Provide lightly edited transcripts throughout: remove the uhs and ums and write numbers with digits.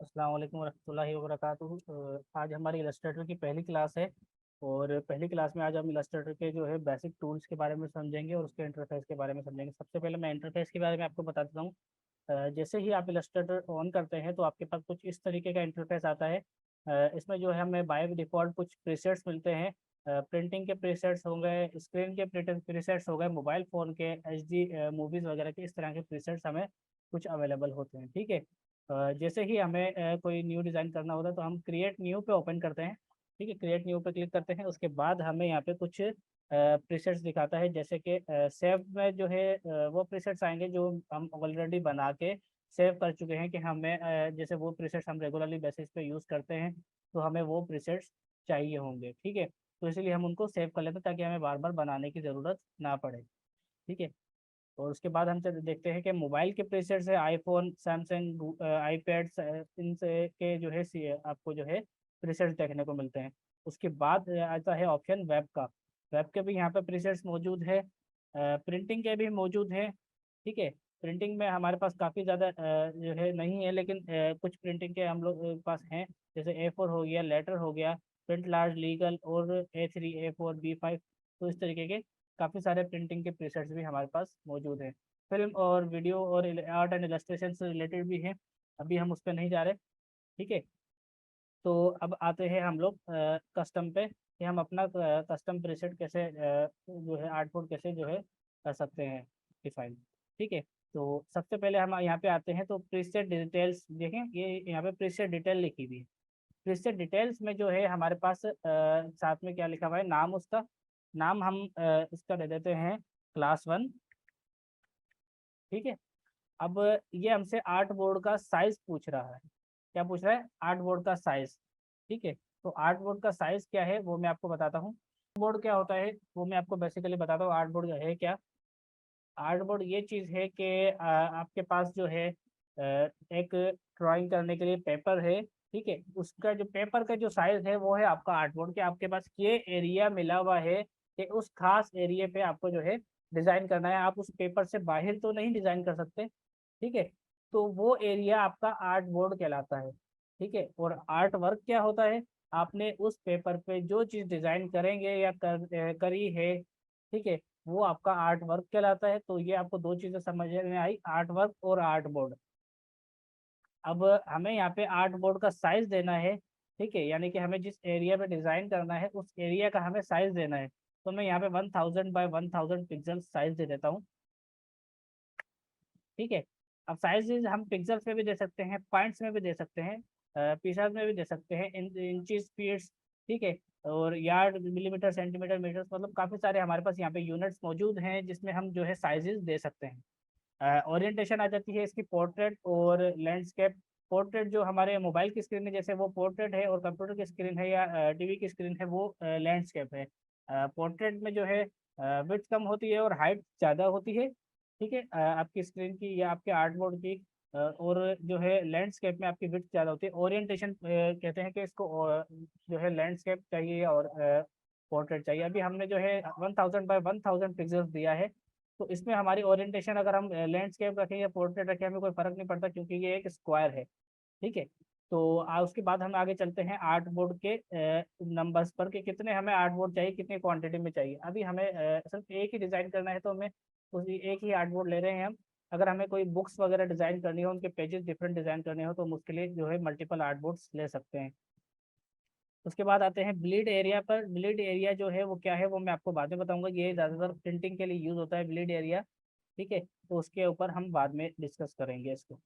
अस्सलाम वालेकुम रहमतुल्लाहि व बरकातुहू। आज हमारी इलस्ट्रेटर की पहली क्लास है और पहली क्लास में आज हम इलस्ट्रेटर के जो है बेसिक टूल्स के बारे में समझेंगे और उसके इंटरफेस के बारे में समझेंगे। सबसे पहले मैं इंटरफेस के बारे में आपको बता देता हूँ। जैसे ही आप इलस्ट्रेटर ऑन करते हैं तो आपके पास कुछ इस तरीके का इंटरफेस आता है। इसमें जो है हमें बाय डिफ़ॉल्ट कुछ प्रीसेट्स मिलते हैं। प्रिंटिंग के प्रीसेट्स हो गए, स्क्रीन के प्रीसेट्स हो गए, मोबाइल फ़ोन के एचडी मूवीज़ वगैरह के इस तरह के प्रीसेट्स हमें कुछ अवेलेबल होते हैं। ठीक है। जैसे ही हमें कोई न्यू डिज़ाइन करना होता है तो हम क्रिएट न्यू पे ओपन करते हैं। ठीक है, क्रिएट न्यू पे क्लिक करते हैं। उसके बाद हमें यहाँ पे कुछ प्रीसेट्स दिखाता है, जैसे कि सेव में जो है वो प्रीसेट्स आएंगे जो हम ऑलरेडी बना के सेव कर चुके हैं कि हमें जैसे वो प्रीसेट्स हम रेगुलरली बेसिस पे यूज़ करते हैं तो हमें वो प्रीसेट्स चाहिए होंगे। ठीक है, तो इसलिए हम उनको सेव कर लेते हैं ताकि हमें बार बार बनाने की ज़रूरत ना पड़े। ठीक है, और उसके बाद हम देखते हैं कि मोबाइल के प्रीसेट्स है, आईफोन, सैमसंग, आईपैड्स, इनसे के जो है आपको जो है प्रीसेट्स देखने को मिलते हैं। उसके बाद आता है ऑप्शन वेब का। वेब के भी यहाँ पे प्रीसेट्स मौजूद है, प्रिंटिंग के भी मौजूद है। ठीक है, प्रिंटिंग में हमारे पास काफ़ी ज़्यादा जो है नहीं है, लेकिन कुछ प्रिंटिंग के हम लोग पास हैं, जैसे A4 हो गया, लेटर हो गया, प्रिंट लार्ज लीगल और A3, A4, B5। तो इस तरीके के काफ़ी सारे प्रिंटिंग के प्रीसेट्स भी हमारे पास मौजूद हैं। फिल्म और वीडियो और आर्ट एंड इलस्ट्रेशन से रिलेटेड भी हैं, अभी हम उस पर नहीं जा रहे। ठीक है, तो अब आते हैं हम लोग कस्टम पे कि हम अपना कस्टम प्रीसेट कैसे जो है आर्टबोर्ड कैसे जो है कर सकते हैं डिफाइन। ठीक है, तो सबसे पहले हम यहाँ पे आते हैं तो प्रीसेट डिटेल्स देखें, ये यहाँ पे प्रीसेट डिटेल लिखी हुई है। प्रीसेट डिटेल्स में जो है हमारे पास साथ में क्या लिखा हुआ है, नाम, उसका नाम हम इसका दे देते हैं क्लास 1। ठीक है, अब ये हमसे आर्ट बोर्ड का साइज पूछ रहा है। क्या पूछ रहा है? आर्ट बोर्ड का साइज। ठीक है, तो आर्ट बोर्ड का साइज क्या है वो मैं आपको बताता हूँ। बोर्ड क्या होता है वो मैं आपको बेसिकली बताता हूँ। आर्ट बोर्ड है क्या? आर्ट बोर्ड ये चीज़ है कि आपके पास जो है एक ड्राइंग करने के लिए पेपर है। ठीक है, उसका जो पेपर का जो साइज है वो है आपका आर्ट बोर्ड के आपके पास ये एरिया मिला हुआ है कि उस खास एरिया पे आपको जो है डिज़ाइन करना है। आप उस पेपर से बाहर तो नहीं डिज़ाइन कर सकते। ठीक है, तो वो एरिया आपका आर्ट बोर्ड कहलाता है। ठीक है, और आर्ट वर्क क्या होता है? आपने उस पेपर पे जो चीज़ डिज़ाइन करेंगे या करी है, ठीक है, वो आपका आर्ट वर्क कहलाता है। तो ये आपको दो चीज़ें समझ में आई, आर्ट वर्क और आर्ट बोर्ड। अब हमें यहाँ पे आर्ट बोर्ड का साइज देना है। ठीक है, यानी कि हमें जिस एरिया पे डिज़ाइन करना है उस एरिया का हमें साइज देना है। तो मैं यहाँ पे 1000 बाय 1000 पिक्सल साइज दे देता हूँ। ठीक है, अब साइजेज हम पिक्सल्स में भी दे सकते हैं, पॉइंट्स में भी दे सकते हैं, पीसेस में भी दे सकते हैं, इंचेस, फीट्स। ठीक है, और यार्ड, मिलीमीटर, सेंटीमीटर, मीटर्स, मतलब काफ़ी सारे हमारे पास यहाँ पे यूनिट्स मौजूद हैं जिसमें हम जो है साइजेस दे सकते हैं। ओरिएंटेशन आ जाती है इसकी पोर्ट्रेट और लैंडस्केप। पोर्ट्रेट जो हमारे मोबाइल की स्क्रीन है जैसे वो पोर्ट्रेट है, और कंप्यूटर की स्क्रीन है या टीवी की स्क्रीन है वो लैंडस्केप है। पोर्ट्रेट में जो है विड्थ कम होती है और हाइट ज़्यादा होती है। ठीक है, आपकी स्क्रीन की या आपके आर्टबोर्ड की, और जो है लैंडस्केप में आपकी विड्थ ज़्यादा होती है। ओरिएंटेशन कहते हैं कि इसको जो है लैंडस्केप चाहिए और पोर्ट्रेट चाहिए। अभी हमने जो है 1000 बाय 1000 पिक्सल्स दिया है, तो इसमें हमारी ओरिएंटेशन अगर हम लैंडस्केप रखें या पोर्ट्रेट रखें हमें कोई फ़र्क नहीं पड़ता, क्योंकि ये एक स्क्वायर है। ठीक है, तो उसके बाद हम आगे चलते हैं आर्ट बोर्ड के नंबर्स पर कि कितने हमें आर्ट बोर्ड चाहिए, कितनी क्वांटिटी में चाहिए। अभी हमें सिर्फ एक ही डिज़ाइन करना है तो हमें उसी एक ही आर्ट बोर्ड ले रहे हैं हम। अगर हमें कोई बुक्स वगैरह डिज़ाइन करनी हो, उनके पेजेस डिफरेंट डिज़ाइन करने हो तो हम उसके लिए जो है मल्टीपल आर्ट बोर्ड्स ले सकते हैं। उसके बाद आते हैं ब्लीड एरिया पर। ब्लीड एरिया जो है वो क्या है वो मैं आपको बाद में बताऊंगा। ये ज़्यादातर प्रिंटिंग के लिए यूज़ होता है ब्लीड एरिया। ठीक है, तो उसके ऊपर हम बाद में डिस्कस करेंगे इसको।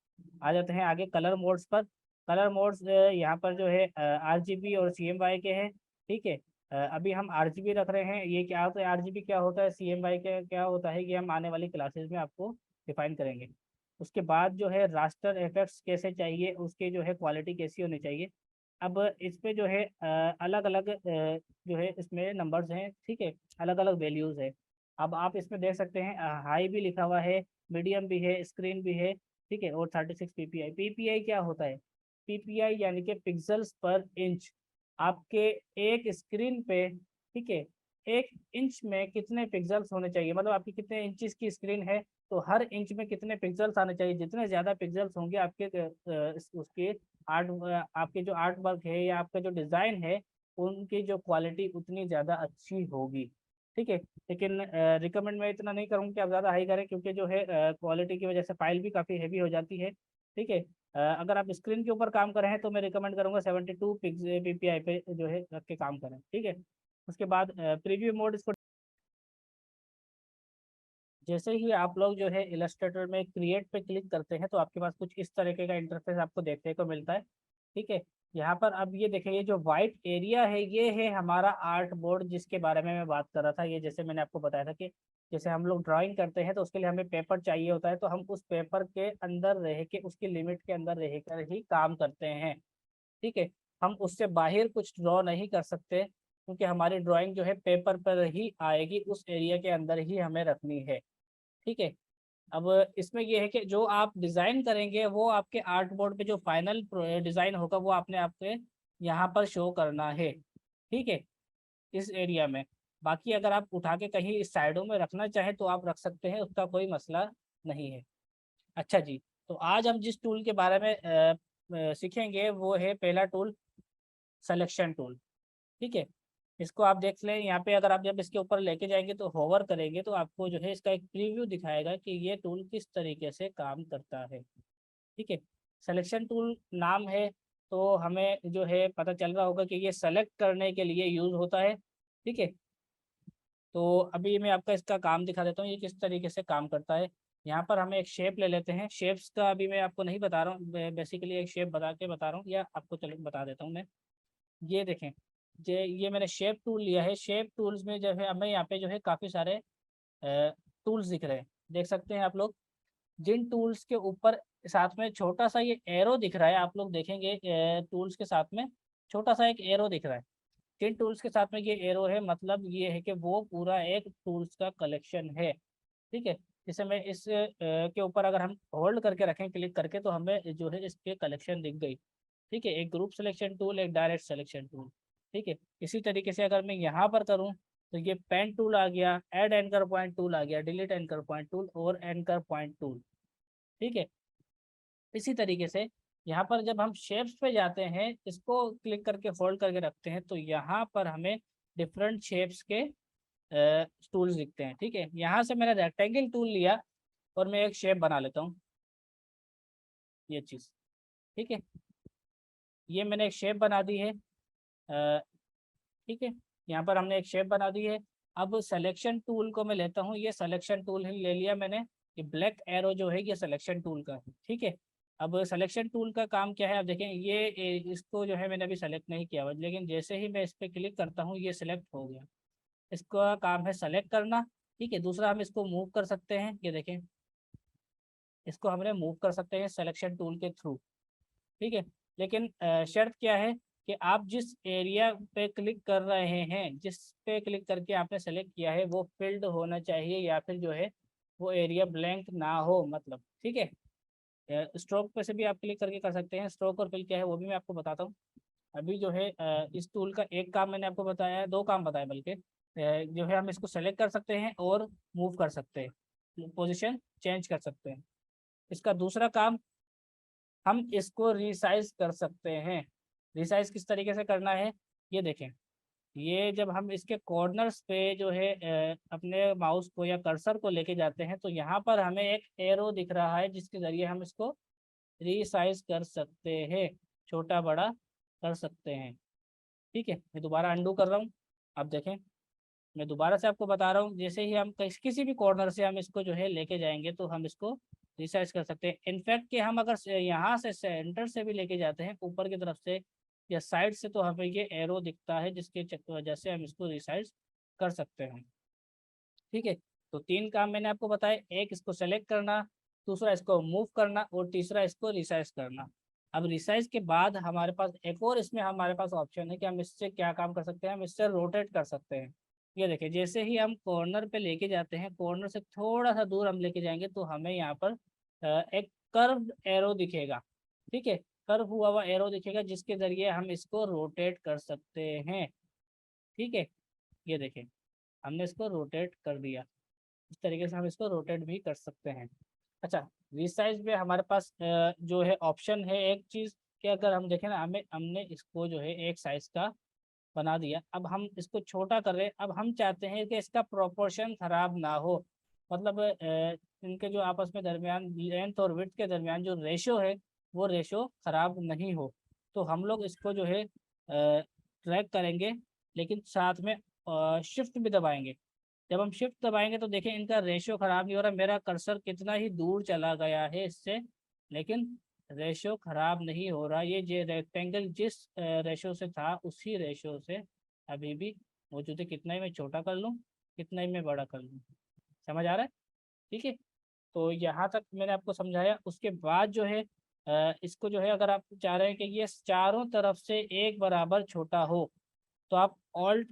आ जाते हैं आगे कलर मोड्स पर। कलर मोड्स यहाँ पर जो है RGB और CMY के हैं। ठीक है, अभी हम RGB रख रहे हैं। ये क्या होता है, RGB क्या होता है, CMY क्या होता है, ये हम आने वाली क्लासेस में आपको डिफाइन करेंगे। उसके बाद जो है रास्टर इफेक्ट्स कैसे चाहिए, उसके जो है क्वालिटी कैसी होनी चाहिए। अब इस पे जो है अलग अलग जो है इसमें नंबर्स हैं। ठीक है, अलग अलग वैल्यूज़ है। अब आप इसमें देख सकते हैं हाई भी लिखा हुआ है, मीडियम भी है, स्क्रीन भी है। ठीक है, और 36 PPI। PPI क्या होता है? PPI यानी कि पिक्सल्स पर इंच। आपके एक स्क्रीन पे, ठीक है, 1 इंच में कितने पिक्सल्स होने चाहिए, मतलब आपकी कितने इंचेस की स्क्रीन है तो हर इंच में कितने पिक्सल्स आने चाहिए, जितने ज़्यादा पिक्सल्स होंगे आपके उसके आर्ट, आपके जो आर्ट वर्क है या आपका जो डिज़ाइन है, उनकी जो क्वालिटी उतनी ज़्यादा अच्छी होगी। ठीक है, लेकिन रिकमेंड मैं इतना नहीं करूँगा कि आप ज़्यादा हाई करें, क्योंकि जो है क्वालिटी की वजह से फाइल भी काफ़ी हैवी हो जाती है। ठीक है, अगर आप स्क्रीन के ऊपर काम कर रहे हैं तो मैं रिकमेंड करूँगा 72 PPI पे जो है रख के काम करें। ठीक है, उसके बाद प्रीव्यू मोड, इसको जैसे ही आप लोग जो है इलस्ट्रेटर में क्रिएट पे क्लिक करते हैं तो आपके पास कुछ इस तरीके का इंटरफेस आपको देखने को मिलता है। ठीक है, यहाँ पर अब ये देखें, ये जो वाइट एरिया है ये है हमारा आर्ट बोर्ड, जिसके बारे में मैं बात कर रहा था। ये जैसे मैंने आपको बताया था कि जैसे हम लोग ड्राइंग करते हैं तो उसके लिए हमें पेपर चाहिए होता है, तो हम उस पेपर के अंदर रह के, उसकी लिमिट के अंदर रह कर ही काम करते हैं। ठीक है, हम उससे बाहर कुछ ड्रॉ नहीं कर सकते, क्योंकि हमारी ड्राइंग जो है पेपर पर ही आएगी, उस एरिया के अंदर ही हमें रखनी है। ठीक है, अब इसमें ये है कि जो आप डिज़ाइन करेंगे वो आपके आर्ट बोर्ड पे जो फाइनल डिज़ाइन होगा वो आपने आपके यहाँ पर शो करना है। ठीक है, इस एरिया में। बाकी अगर आप उठा के कहीं इस साइडों में रखना चाहें तो आप रख सकते हैं, उसका कोई मसला नहीं है। अच्छा जी, तो आज हम जिस टूल के बारे में सीखेंगे वो है पहला टूल, सिलेक्शन टूल। ठीक है, इसको आप देख लें, यहाँ पे अगर आप जब इसके ऊपर लेके जाएंगे तो होवर करेंगे तो आपको जो है इसका एक प्रीव्यू दिखाएगा कि ये टूल किस तरीके से काम करता है। ठीक है, सिलेक्शन टूल नाम है तो हमें जो है पता चल रहा होगा कि ये सेलेक्ट करने के लिए यूज़ होता है। ठीक है, तो अभी मैं आपका इसका काम दिखा देता हूँ ये किस तरीके से काम करता है। यहाँ पर हमें एक शेप ले लेते हैं। शेप्स का अभी मैं आपको नहीं बता रहा हूँ, बेसिकली एक शेप बता रहा हूँ, या आपको चलो बता देता हूँ मैं। ये देखें, ये मैंने शेप टूल लिया है। शेप टूल्स में जो है हमें यहाँ पे जो है काफ़ी सारे टूल्स दिख रहे हैं, देख सकते हैं आप लोग। जिन टूल्स के ऊपर साथ में छोटा सा ये एरो दिख रहा है, आप लोग देखेंगे टूल्स के साथ में छोटा सा एक एरो दिख रहा है। जिन टूल्स के साथ में ये एरो है, मतलब ये है कि वो पूरा एक टूल्स का कलेक्शन है। ठीक है, जैसे मैं इस के ऊपर अगर हम होल्ड करके रखें, क्लिक करके, तो हमें जो है इसके कलेक्शन दिख गई। ठीक है, एक ग्रुप सिलेक्शन टूल, एक डायरेक्ट सिलेक्शन टूल। ठीक है, इसी तरीके से अगर मैं यहाँ पर करूँ तो ये पेन टूल आ गया, ऐड एंकर पॉइंट टूल आ गया, डिलीट एंकर पॉइंट टूल और एंकर पॉइंट टूल। ठीक है, इसी तरीके से यहाँ पर जब हम शेप्स पे जाते हैं, इसको क्लिक करके होल्ड करके रखते हैं, तो यहाँ पर हमें डिफरेंट शेप्स के टूल्स दिखते हैं। ठीक है, यहाँ से मैंने रेक्टेंगल टूल लिया और मैं एक शेप बना लेता हूँ, ये चीज़। ठीक है, ये मैंने एक शेप बना दी है। ठीक है, यहाँ पर हमने एक शेप बना दी है। अब सिलेक्शन टूल को मैं लेता हूँ, ये सिलेक्शन टूल ही ले लिया मैंने। ये ब्लैक एरो जो है ये सिलेक्शन टूल का है। ठीक है, अब सिलेक्शन टूल का काम क्या है, आप देखें ये इसको जो है मैंने अभी सेलेक्ट नहीं किया हुआ, लेकिन जैसे ही मैं इस पर क्लिक करता हूँ ये सिलेक्ट हो गया। इसका काम है सेलेक्ट करना। ठीक है, दूसरा हम इसको मूव कर सकते हैं, ये देखें, इसको हमने मूव कर सकते हैं सिलेक्शन टूल के थ्रू। ठीक है, लेकिन शर्त क्या है कि आप जिस एरिया पे क्लिक कर रहे हैं, जिस पे क्लिक करके आपने सेलेक्ट किया है वो फिल्ड होना चाहिए, या फिर जो है वो एरिया ब्लैंक ना हो, मतलब। ठीक है, स्ट्रोक पे से भी आप क्लिक करके कर सकते हैं। स्ट्रोक और फिल क्या है वो भी मैं आपको बताता हूँ। अभी जो है इस टूल का एक काम मैंने आपको बताया है, दो काम बताया बल्कि। जो है हम इसको सेलेक्ट कर सकते हैं और मूव कर सकते हैं, पोजिशन चेंज कर सकते हैं। इसका दूसरा काम, हम इसको रिसाइज कर सकते हैं। रिसाइज किस तरीके से करना है, ये देखें। ये जब हम इसके कॉर्नर्स पे जो है अपने माउस को या कर्सर को लेके जाते हैं तो यहाँ पर हमें एक एरो दिख रहा है, जिसके ज़रिए हम इसको रिसाइज कर सकते हैं, छोटा बड़ा कर सकते हैं। ठीक है, मैं दोबारा अंडू कर रहा हूँ। अब देखें, मैं दोबारा से आपको बता रहा हूँ, जैसे ही हम किसी भी कॉर्नर से हम इसको जो है लेके जाएंगे तो हम इसको रिसाइज कर सकते हैं। इनफैक्ट कि हम अगर यहाँ से सेंटर से भी लेके जाते हैं ऊपर की तरफ से या साइड से, तो हमें ये एरो दिखता है, जिसके वजह से हम इसको रिसाइज कर सकते हैं। ठीक है, तो तीन काम मैंने आपको बताया, एक इसको सेलेक्ट करना, दूसरा इसको मूव करना और तीसरा इसको रिसाइज करना। अब रिसाइज के बाद हमारे पास एक और इसमें हमारे पास ऑप्शन है कि हम इससे क्या काम कर सकते हैं, हम इससे रोटेट कर सकते हैं। ये देखिए, जैसे ही हम कॉर्नर पे लेके जाते हैं, कॉर्नर से थोड़ा सा दूर हम लेके जाएंगे तो हमें यहाँ पर एक कर्व एरो दिखेगा। ठीक है, कर्व हुआ हुआ एरो दिखेगा, जिसके ज़रिए हम इसको रोटेट कर सकते हैं। ठीक है, ये देखें, हमने इसको रोटेट कर दिया। इस तरीके से हम इसको रोटेट भी कर सकते हैं। अच्छा, रिसाइज में हमारे पास जो है ऑप्शन है एक चीज़ कि अगर हम देखें ना, हमें हमने इसको जो है एक साइज का बना दिया, अब हम इसको छोटा कर रहे हैं। अब हम चाहते हैं कि इसका प्रोपोर्शन खराब ना हो, मतलब इनके जो आपस में दरमियान लेंथ और विड्थ के दरमियान जो रेशो है वो रेशो खराब नहीं हो। तो हम लोग इसको जो है ट्रैक करेंगे, लेकिन साथ में शिफ्ट भी दबाएंगे। जब हम शिफ्ट दबाएंगे तो देखें इनका रेशियो खराब नहीं हो रहा, मेरा कर्सर कितना ही दूर चला गया है इससे, लेकिन रेशियो खराब नहीं हो रहा। ये जो रेक्टेंगल जिस रेशियो से था उसी रेशियो से अभी भी मौजूद है। कितना ही मैं छोटा कर लूँ, कितना ही मैं बड़ा कर लूँ, समझ आ रहा है? ठीक है, तो यहाँ तक मैंने आपको समझाया। उसके बाद जो है इसको जो है अगर आप चाह रहे हैं कि ये चारों तरफ से एक बराबर छोटा हो, तो आप ऑल्ट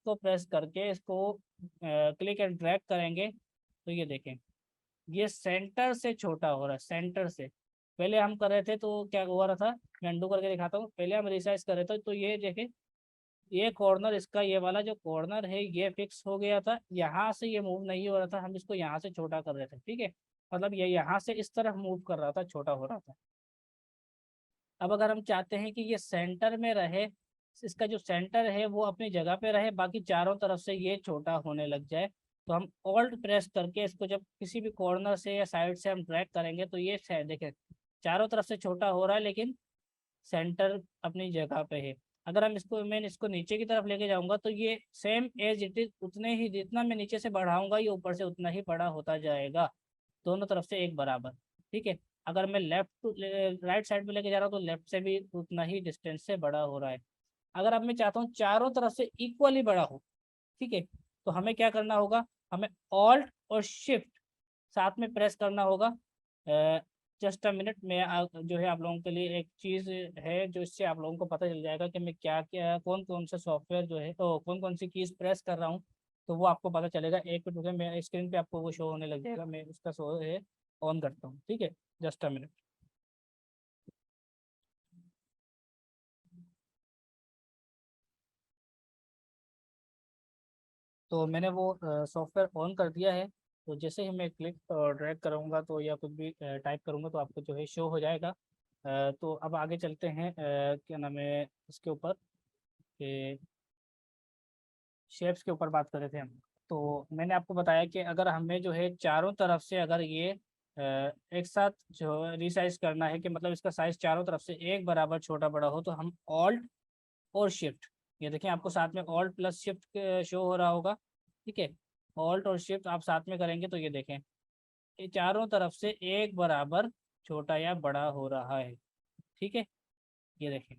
को प्रेस करके इसको क्लिक एंड ड्रैग करेंगे तो ये देखें ये सेंटर से छोटा हो रहा है, सेंटर से। पहले हम कर रहे थे तो क्या हो रहा था, मैं अंडू करके दिखाता हूँ। पहले हम रिसाइज कर रहे थे तो ये देखें, ये कॉर्नर इसका, ये वाला जो कॉर्नर है ये फिक्स हो गया था, यहाँ से ये मूव नहीं हो रहा था, हम इसको यहाँ से छोटा कर रहे थे। ठीक है, मतलब ये यहाँ से इस तरफ मूव कर रहा था, छोटा हो रहा था। अब अगर हम चाहते हैं कि ये सेंटर में रहे, इसका जो सेंटर है वो अपनी जगह पे रहे, बाकी चारों तरफ से ये छोटा होने लग जाए, तो हम ऑल्ट प्रेस करके इसको जब किसी भी कॉर्नर से या साइड से हम ड्रैग करेंगे तो ये देखें चारों तरफ से छोटा हो रहा है, लेकिन सेंटर अपनी जगह पे है। अगर हम इसको, मैं इसको नीचे की तरफ लेके जाऊंगा तो ये सेम एज इट इज, उतने ही जितना मैं नीचे से बढ़ाऊंगा ये ऊपर से उतना ही बड़ा होता जाएगा, दोनों तरफ से एक बराबर। ठीक है, अगर मैं लेफ्ट टू राइट साइड में लेके जा रहा हूँ तो लेफ्ट से भी उतना ही डिस्टेंस से बड़ा हो रहा है। अगर अब मैं चाहता हूँ चारों तरफ से इक्वली बड़ा हो, ठीक है, तो हमें क्या करना होगा, हमें ऑल्ट और शिफ्ट साथ में प्रेस करना होगा। जस्ट अ मिनट में जो है आप लोगों के लिए एक चीज़ है जो इससे आप लोगों को पता चल जाएगा कि मैं क्या क्या कौन कौन से सॉफ्टवेयर जो है तो कौन कौन सी कीज़ प्रेस कर रहा हूँ, तो वो आपको पता चलेगा। एक मिनट रुके, मैं स्क्रीन पे आपको वो शो होने लग जाएगा, मैं उसका शो है ऑन करता हूँ। ठीक है, जस्ट अ मिनट। तो मैंने वो सॉफ्टवेयर ऑन कर दिया है, तो जैसे ही मैं क्लिक और ड्रैग करूँगा तो या कुछ भी टाइप करूँगा तो आपको जो है शो हो जाएगा। तो अब आगे चलते हैं, क्या नाम है इसके ऊपर, कि शेप्स के ऊपर बात कर रहे थे हम। तो मैंने आपको बताया कि अगर हमें जो है चारों तरफ से अगर ये एक साथ जो रिसाइज करना है, कि मतलब इसका साइज चारों तरफ से एक बराबर छोटा बड़ा हो, तो हम ऑल्ट और शिफ्ट, ये देखें आपको साथ में ऑल्ट प्लस शिफ्ट शो हो रहा होगा। ठीक है, ऑल्ट और शिफ्ट आप साथ में करेंगे तो ये देखें ये चारों तरफ से एक बराबर छोटा या बड़ा हो रहा है। ठीक है, ये देखें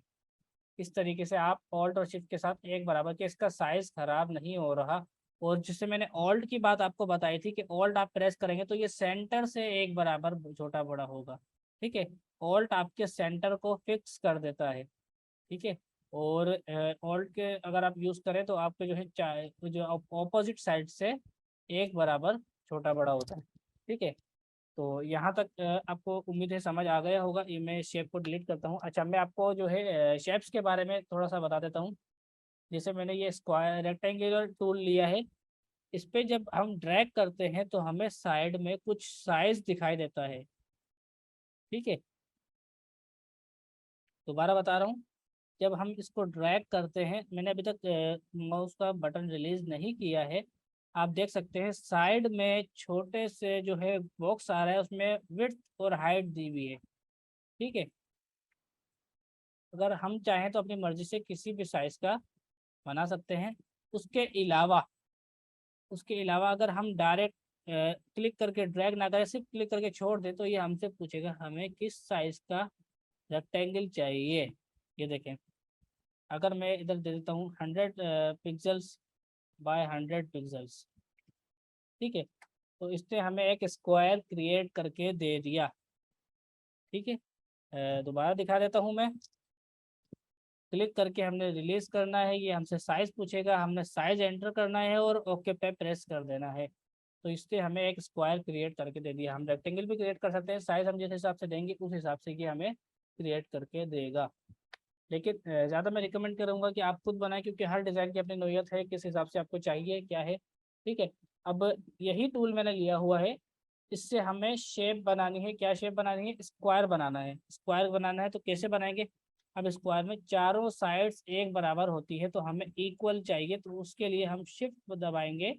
इस तरीके से आप ऑल्ट और शिफ्ट के साथ एक बराबर के, इसका साइज खराब नहीं हो रहा। और जिससे मैंने ऑल्ट की बात आपको बताई थी कि ऑल्ट आप प्रेस करेंगे तो ये सेंटर से एक बराबर छोटा बड़ा होगा। ठीक है, ऑल्ट आपके सेंटर को फिक्स कर देता है। ठीक है, और ऑल्ट के अगर आप यूज़ करें तो आपके जो है जो ऑपोजिट साइड से एक बराबर छोटा बड़ा होता है। ठीक है, तो यहाँ तक आपको उम्मीद है समझ आ गया होगा। ये मैं शेप को डिलीट करता हूँ। अच्छा, मैं आपको जो है शेप्स के बारे में थोड़ा सा बता देता हूँ। जैसे मैंने ये स्क्वायर रेक्टेंगुलर टूल लिया है, इस पे जब हम ड्रैग करते हैं तो हमें साइड में कुछ साइज दिखाई देता है। ठीक है, दोबारा बता रहा हूँ, जब हम इसको ड्रैग करते हैं, मैंने अभी तक माउस का बटन रिलीज नहीं किया है, आप देख सकते हैं साइड में छोटे से जो है बॉक्स आ रहा है, उसमें विड्थ और हाइट दी हुई है। ठीक है, अगर हम चाहें तो अपनी मर्जी से किसी भी साइज का बना सकते हैं। उसके अलावा उसके अलावा अगर हम डायरेक्ट क्लिक करके ड्रैग ना करें, सिर्फ क्लिक करके छोड़ दें, तो ये हमसे पूछेगा हमें किस साइज का रेक्टेंगल चाहिए। ये देखें, अगर मैं इधर दे देता हूँ 100 पिक्सल्स बाय 100 पिक्सल्स। ठीक है, तो इसने हमें एक स्क्वायर क्रिएट करके दे दिया। ठीक है, दोबारा दिखा देता हूँ मैं। क्लिक करके हमने रिलीज करना है, ये हमसे साइज पूछेगा, हमने साइज एंटर करना है और ओके पे प्रेस कर देना है। तो इससे हमें एक स्क्वायर क्रिएट करके दे दिया। हम रेक्टेंगल भी क्रिएट कर सकते हैं, साइज हम जिस हिसाब से देंगे उस हिसाब से ये हमें क्रिएट करके देगा। लेकिन ज़्यादा मैं रिकमेंड करूँगा कि आप खुद बनाएं, क्योंकि हर डिज़ाइन की अपनी नोयत है, किस हिसाब से आपको चाहिए क्या है। ठीक है, अब यही टूल मैंने लिया हुआ है, इससे हमें शेप बनानी है। क्या शेप बनानी है? स्क्वायर बनाना है। स्क्वायर बनाना है तो कैसे बनाएंगे? अब स्क्वायर में चारों साइड्स एक बराबर होती है तो हमें इक्वल चाहिए, तो उसके लिए हम शिफ्ट दबाएंगे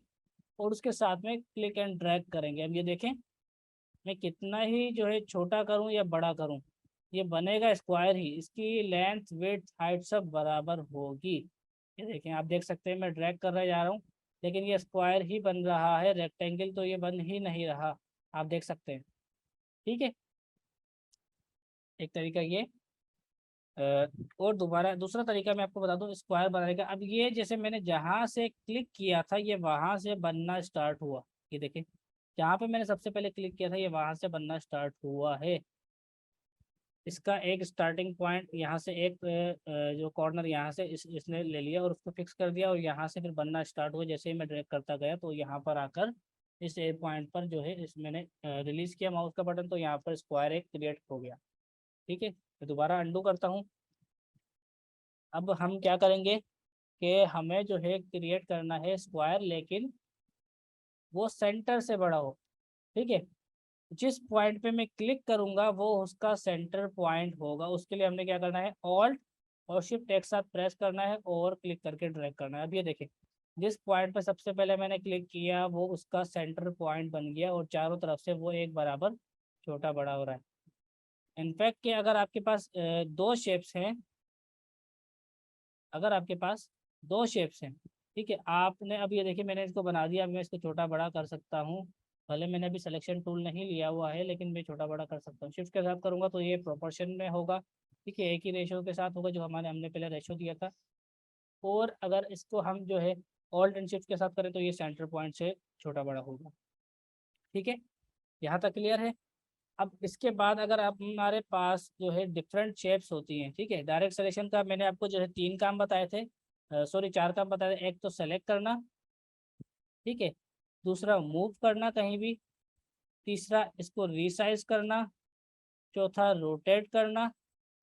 और उसके साथ में क्लिक एंड ड्रैग करेंगे। अब ये देखें, मैं कितना ही जो है छोटा करूं या बड़ा करूं, ये बनेगा स्क्वायर ही। इसकी लेंथ विड्थ हाइट सब बराबर होगी। ये देखें, आप देख सकते हैं मैं ड्रैग कर रहा जा रहा हूँ, लेकिन ये स्क्वायर ही बन रहा है, रेक्टेंगल तो ये बन ही नहीं रहा। आप देख सकते हैं। ठीक है, एक तरीका ये। और दोबारा दूसरा तरीका मैं आपको बता दूं स्क्वायर बनाने का। अब ये जैसे मैंने जहाँ से क्लिक किया था ये वहां से बनना स्टार्ट हुआ। ये देखिए, जहाँ पे मैंने सबसे पहले क्लिक किया था ये वहां से बनना स्टार्ट हुआ है। इसका एक स्टार्टिंग पॉइंट यहाँ से, एक जो कॉर्नर यहाँ से इसने ले लिया और उसको फिक्स कर दिया, और यहाँ से फिर बनना स्टार्ट हुआ। जैसे ही मैं ड्रैग करता गया तो यहाँ पर आकर इस एक पॉइंट पर जो है इस मैंने रिलीज किया माउस का बटन, तो यहाँ पर स्क्वायर एक क्रिएट हो गया। ठीक है, तो दोबारा अंडू करता हूँ। अब हम क्या करेंगे कि हमें जो है क्रिएट करना है स्क्वायर, लेकिन वो सेंटर से बड़ा हो। ठीक है, जिस पॉइंट पे मैं क्लिक करूंगा वो उसका सेंटर पॉइंट होगा। उसके लिए हमने क्या करना है, ऑल्ट और शिफ्ट एक साथ प्रेस करना है और क्लिक करके ड्रैग करना है। अब ये देखें, जिस पॉइंट पे सबसे पहले मैंने क्लिक किया वो उसका सेंटर पॉइंट बन गया और चारों तरफ से वो एक बराबर छोटा बड़ा हो रहा है। इनफैक्ट कि अगर आपके पास दो शेप्स हैं, अगर आपके पास दो शेप्स हैं, ठीक है, आपने अब ये देखिए मैंने इसको बना दिया। अब मैं इसको छोटा बड़ा कर सकता हूँ। भले मैंने अभी सिलेक्शन टूल नहीं लिया हुआ है, लेकिन मैं छोटा बड़ा कर सकता हूँ। शिफ्ट के साथ करूँगा तो ये प्रोपोर्शन में होगा। ठीक है, एक ही रेशो के साथ होगा जो हमने पहले रेशो दिया था। और अगर इसको हम जो है ऑल्ट एंड शिफ्ट के साथ करें तो ये सेंटर पॉइंट से छोटा बड़ा होगा। ठीक है, यहाँ तक क्लियर है। अब इसके बाद अगर आप हमारे पास जो है डिफरेंट शेप्स होती हैं, ठीक है, डायरेक्ट सिलेक्शन का मैंने आपको जो है 3 काम बताए थे, सॉरी 4 काम बताए थे। एक तो सेलेक्ट करना, ठीक है, दूसरा मूव करना कहीं भी, तीसरा इसको रिसाइज करना, चौथा रोटेट करना।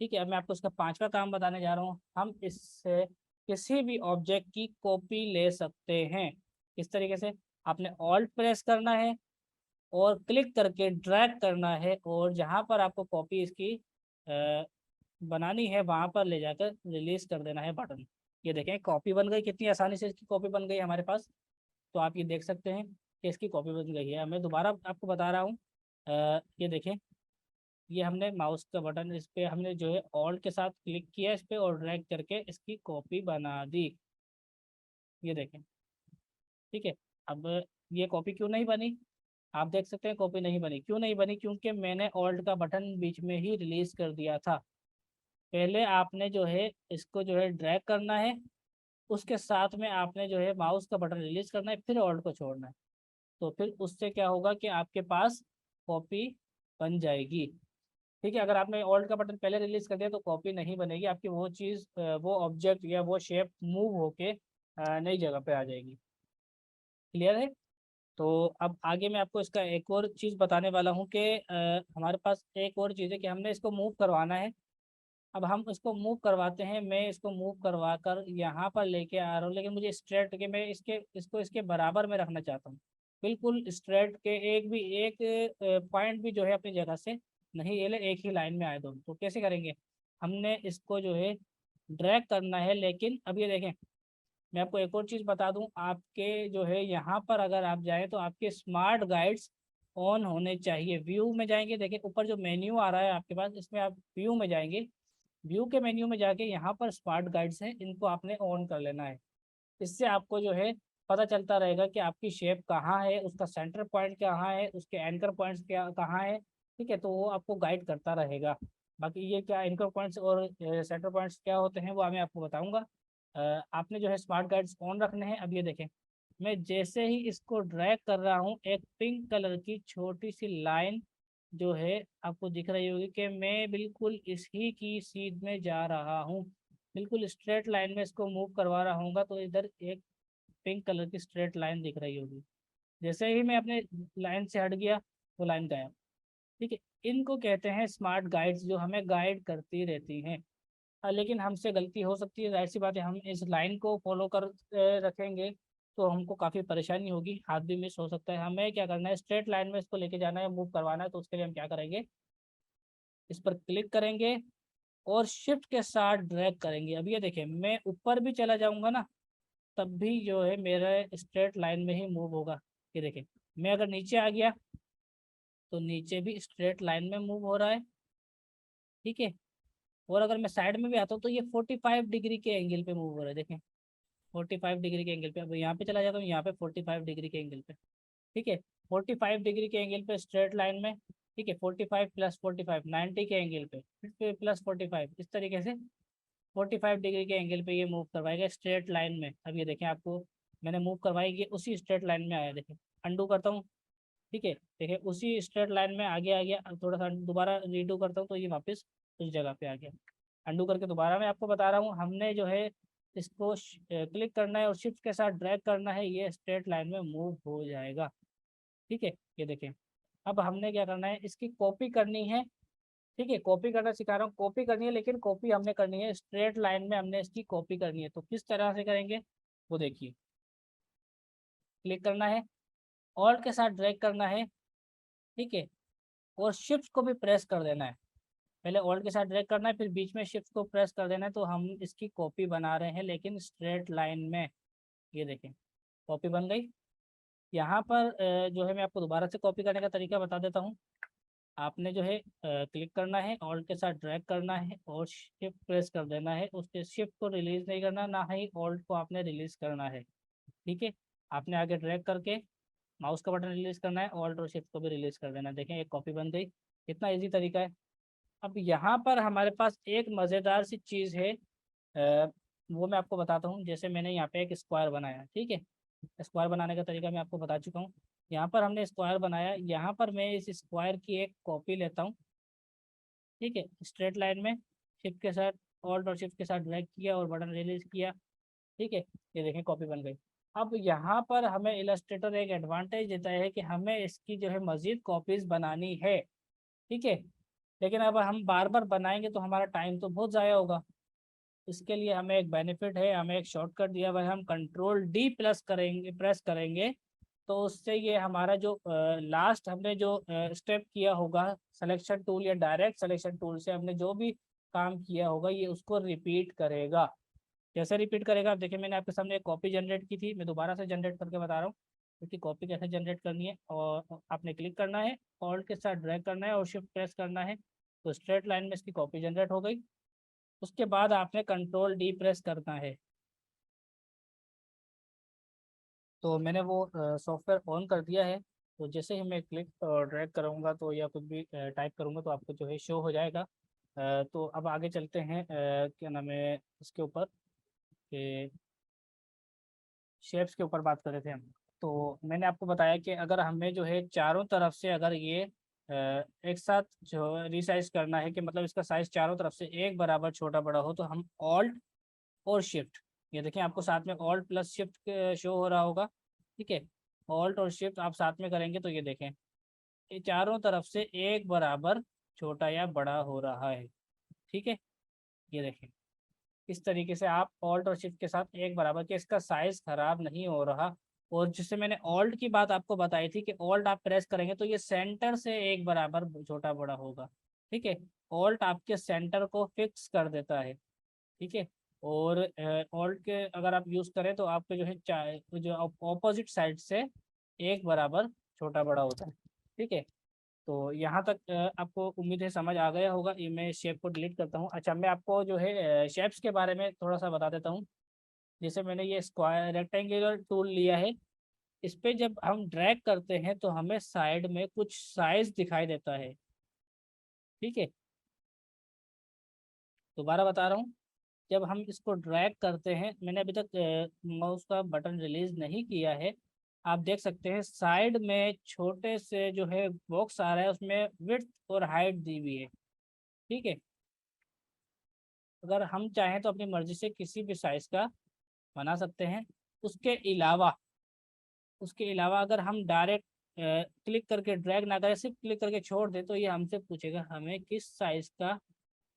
ठीक है, अब मैं आपको इसका 5वां काम बताने जा रहा हूँ। हम इससे किसी भी ऑब्जेक्ट की कॉपी ले सकते हैं। किस तरीके से? आपने ऑल्ट प्रेस करना है और क्लिक करके ड्रैग करना है, और जहाँ पर आपको कॉपी इसकी बनानी है वहाँ पर ले जाकर रिलीज कर देना है बटन। ये देखें कॉपी बन गई, कितनी आसानी से इसकी कॉपी बन गई हमारे पास। तो आप ये देख सकते हैं कि इसकी कॉपी बन गई है। मैं दोबारा आपको बता रहा हूँ, ये देखें, ये हमने माउस का बटन इस पर हमने जो है ऑल्ट के साथ क्लिक किया इस पर और ड्रैग करके इसकी कॉपी बना दी। ये देखें, ठीक है। अब ये कॉपी क्यों नहीं बनी? आप देख सकते हैं कॉपी नहीं बनी। क्यों नहीं बनी? क्योंकि मैंने ऑल्ट का बटन बीच में ही रिलीज कर दिया था। पहले आपने जो है इसको जो है ड्रैग करना है, उसके साथ में आपने जो है माउस का बटन रिलीज करना है, फिर ऑल्ट को छोड़ना है। तो फिर उससे क्या होगा कि आपके पास कॉपी बन जाएगी। ठीक है, अगर आपने ऑल्ट का बटन पहले रिलीज कर दिया तो कॉपी नहीं बनेगी आपकी। वो चीज़ वो ऑब्जेक्ट या वो शेप मूव होके नई जगह पे आ जाएगी। क्लियर है? तो अब आगे मैं आपको इसका एक और चीज़ बताने वाला हूँ कि हमारे पास एक और चीज़ है कि हमने इसको मूव करवाना है। अब हम इसको मूव करवाते हैं। मैं इसको मूव करवा कर यहाँ पर लेके आ रहा हूँ, लेकिन मुझे स्ट्रेट के मैं इसके बराबर में रखना चाहता हूँ। बिल्कुल स्ट्रेट के एक पॉइंट भी जो है अपनी जगह से नहीं हिले, एक ही लाइन में आए दोनों। तो कैसे करेंगे? हमने इसको जो है ड्रैग करना है। लेकिन अब ये देखें, मैं आपको एक और चीज़ बता दूं, आपके जो है यहाँ पर अगर आप जाएं तो आपके स्मार्ट गाइड्स ऑन होने चाहिए। व्यू में जाएंगे, देखिए ऊपर जो मेन्यू आ रहा है आपके पास, इसमें आप व्यू में जाएंगे। व्यू के मेन्यू में जाके यहाँ पर स्मार्ट गाइड्स हैं, इनको आपने ऑन कर लेना है। इससे आपको जो है पता चलता रहेगा कि आपकी शेप कहाँ है, उसका सेंटर पॉइंट कहाँ है, उसके एंकर पॉइंट्स क्या कहाँ है। ठीक है, तो वो आपको गाइड करता रहेगा। बाकी ये क्या एंकर पॉइंट्स और सेंटर पॉइंट्स क्या होते हैं वो मैं आपको बताऊंगा। आपने जो है स्मार्ट गाइड्स ऑन रखने हैं। अब ये देखें, मैं जैसे ही इसको ड्रैग कर रहा हूँ एक पिंक कलर की छोटी सी लाइन जो है आपको दिख रही होगी कि मैं बिल्कुल इसी की सीध में जा रहा हूँ। बिल्कुल स्ट्रेट लाइन में इसको मूव करवा रहा हूँ तो इधर एक पिंक कलर की स्ट्रेट लाइन दिख रही होगी। जैसे ही मैं अपने लाइन से हट गया वो लाइन गायब। ठीक है, इनको कहते हैं स्मार्ट गाइड्स, जो हमें गाइड करती रहती हैं। लेकिन हमसे गलती हो सकती है, जाहिर सी बात है। हम इस लाइन को फॉलो कर रखेंगे तो हमको काफ़ी परेशानी होगी, हाथ भी मिस हो सकता है। हमें क्या करना है, स्ट्रेट लाइन में इसको लेके जाना है, मूव करवाना है। तो उसके लिए हम क्या करेंगे, इस पर क्लिक करेंगे और शिफ्ट के साथ ड्रैग करेंगे। अब ये देखिए, मैं ऊपर भी चला जाऊंगा ना, तब भी जो है मेरे स्ट्रेट लाइन में ही मूव होगा। ये देखिए, मैं अगर नीचे आ गया तो नीचे भी स्ट्रेट लाइन में मूव हो रहा है, ठीक है। और अगर मैं साइड में भी आता हूँ तो ये 45 डिग्री के एंगल पे मूव हो रहा है, देखें 45 डिग्री के एंगल पे। अब यहाँ पे चला जाता हूँ, यहाँ पे 45 डिग्री के एंगल पे, ठीक है। 45 डिग्री के एंगल पे स्ट्रेट लाइन में, ठीक है। 45 प्लस 45 90 के एंगल पे, फिर प्लस 45, इस तरीके से 45 डिग्री के एंगल पे ये मूव करवाएगा स्ट्रेट लाइन में। अब ये देखें, आपको मैंने मूव करवाई, ये उसी स्ट्रेट लाइन में आया, देखें। अंडू करता हूँ, ठीक है, देखिए उसी स्ट्रेट लाइन में आगे आ गया। अब थोड़ा सा दोबारा रीडू करता हूँ तो ये वापस उस जगह पे आ गया। अंडू करके दोबारा मैं आपको बता रहा हूँ, हमने जो है इसको क्लिक करना है और शिफ्ट के साथ ड्रैग करना है, ये स्ट्रेट लाइन में मूव हो जाएगा, ठीक है। ये देखें, अब हमने क्या करना है, इसकी कॉपी करनी है, ठीक है। कॉपी करना सिखा रहा हूँ, कॉपी करनी है, लेकिन कॉपी हमने करनी है स्ट्रेट लाइन में, हमने इसकी कॉपी करनी है। तो किस तरह से करेंगे वो देखिए, क्लिक करना है, ऑल्ट के साथ ड्रैग करना है, ठीक है, और शिफ्ट को भी प्रेस कर देना है। पहले ऑल्ट के साथ ड्रैग करना है, फिर बीच में शिफ्ट को प्रेस कर देना है। तो हम इसकी कॉपी बना रहे हैं लेकिन स्ट्रेट लाइन में। ये देखें, कॉपी बन गई। यहाँ पर जो है मैं आपको दोबारा से कॉपी करने का तरीका बता देता हूँ। आपने जो है क्लिक करना है, ऑल्ट के साथ ड्रैग करना है और शिफ्ट प्रेस कर देना है। उसके शिफ्ट को रिलीज नहीं करना, ना ही ऑल्ट को आपने रिलीज करना है, ठीक है। आपने आगे ड्रैग करके माउस का बटन रिलीज करना है, ऑल्ट और शिफ्ट को भी रिलीज कर देना है। देखें, एक कॉपी बन गई। इतना इजी तरीका है। अब यहाँ पर हमारे पास एक मज़ेदार सी चीज़ है, वो मैं आपको बताता हूँ। जैसे मैंने यहाँ पे एक स्क्वायर बनाया, ठीक है। स्क्वायर बनाने का तरीका मैं आपको बता चुका हूँ। यहाँ पर हमने स्क्वायर बनाया, यहाँ पर मैं इस स्क्वायर की एक कॉपी लेता हूँ, ठीक है। स्ट्रेट लाइन में शिफ्ट के साथ, ऑल्ट और शिफ्ट के साथ ड्रैग किया और बटन रिलीज किया, ठीक है। ये देखें, कॉपी बन गई। अब यहाँ पर हमें इलस्ट्रेटर एक एडवांटेज देता है कि हमें इसकी जो है मज़ीद कॉपीज़ बनानी है, ठीक है। लेकिन अब हम बार बार बनाएंगे तो हमारा टाइम तो बहुत ज़ाया होगा। इसके लिए हमें एक बेनिफिट है, हमें एक शॉर्टकट दिया हुआ है। हम कंट्रोल डी प्लस करेंगे, प्रेस करेंगे, तो उससे ये हमारा जो लास्ट हमने जो स्टेप किया होगा सिलेक्शन टूल या डायरेक्ट सिलेक्शन टूल से हमने जो भी काम किया होगा, ये उसको रिपीट करेगा। कैसे रिपीट करेगा, आप देखिए, मैंने आपके सामने एक कॉपी जनरेट की थी, मैं दोबारा से जनरेट करके बता रहा हूँ उसकी कॉपी कैसे जनरेट करनी है। और आपने क्लिक करना है, ऑल्ट के साथ ड्रैग करना है और शिफ्ट प्रेस करना है, तो स्ट्रेट लाइन में इसकी कॉपी जनरेट हो गई। उसके बाद आपने कंट्रोल डी प्रेस करना है। तो मैंने वो सॉफ्टवेयर ऑन कर दिया है। तो जैसे ही मैं क्लिक ड्रैग करूँगा तो या कुछ भी टाइप करूँगा तो आपको जो है शो हो जाएगा। तो अब आगे चलते हैं, क्या नाम है इसके ऊपर, कि शेप्स के ऊपर बात कर रहे थे हम। तो मैंने आपको बताया कि अगर हमें जो है चारों तरफ से अगर ये एक साथ जो रिसाइज करना है, कि मतलब इसका साइज चारों तरफ से एक बराबर छोटा बड़ा हो, तो हम ऑल्ट और शिफ्ट, ये देखें आपको साथ में ऑल्ट प्लस शिफ्ट शो हो रहा होगा, ठीक है। ऑल्ट और शिफ्ट आप साथ में करेंगे तो ये देखें, ये चारों तरफ से एक बराबर छोटा या बड़ा हो रहा है, ठीक है। ये देखें, इस तरीके से आप ऑल्ट और शिफ्ट के साथ एक बराबर के, इसका साइज खराब नहीं हो रहा। और जिससे मैंने ऑल्ट की बात आपको बताई थी कि ऑल्ट आप प्रेस करेंगे तो ये सेंटर से एक बराबर छोटा बड़ा होगा, ठीक है। ऑल्ट आपके सेंटर को फिक्स कर देता है, ठीक है। और ऑल्ट के अगर आप यूज़ करें तो आपके जो है जो ऑपोजिट साइड से एक बराबर छोटा बड़ा होता है, ठीक है। तो यहाँ तक आपको उम्मीद है समझ आ गया होगा। ये मैं शेप को डिलीट करता हूँ। अच्छा, मैं आपको जो है शेप्स के बारे में थोड़ा सा बता देता हूँ। जैसे मैंने ये स्क्वायर रेक्टेंगुलर टूल लिया है, इस पे जब हम ड्रैग करते हैं तो हमें साइड में कुछ साइज दिखाई देता है, ठीक है। दोबारा बता रहा हूँ, जब हम इसको ड्रैग करते हैं, मैंने अभी तक माउस का बटन रिलीज नहीं किया है, आप देख सकते हैं साइड में छोटे से जो है बॉक्स आ रहा है, उसमें विड्थ और हाइट दी हुई है, ठीक है। अगर हम चाहें तो अपनी मर्जी से किसी भी साइज का बना सकते हैं। उसके अलावा उसके अलावा अगर हम डायरेक्ट क्लिक करके ड्रैग ना करें, सिर्फ क्लिक करके छोड़ दें, तो ये हमसे पूछेगा हमें किस साइज का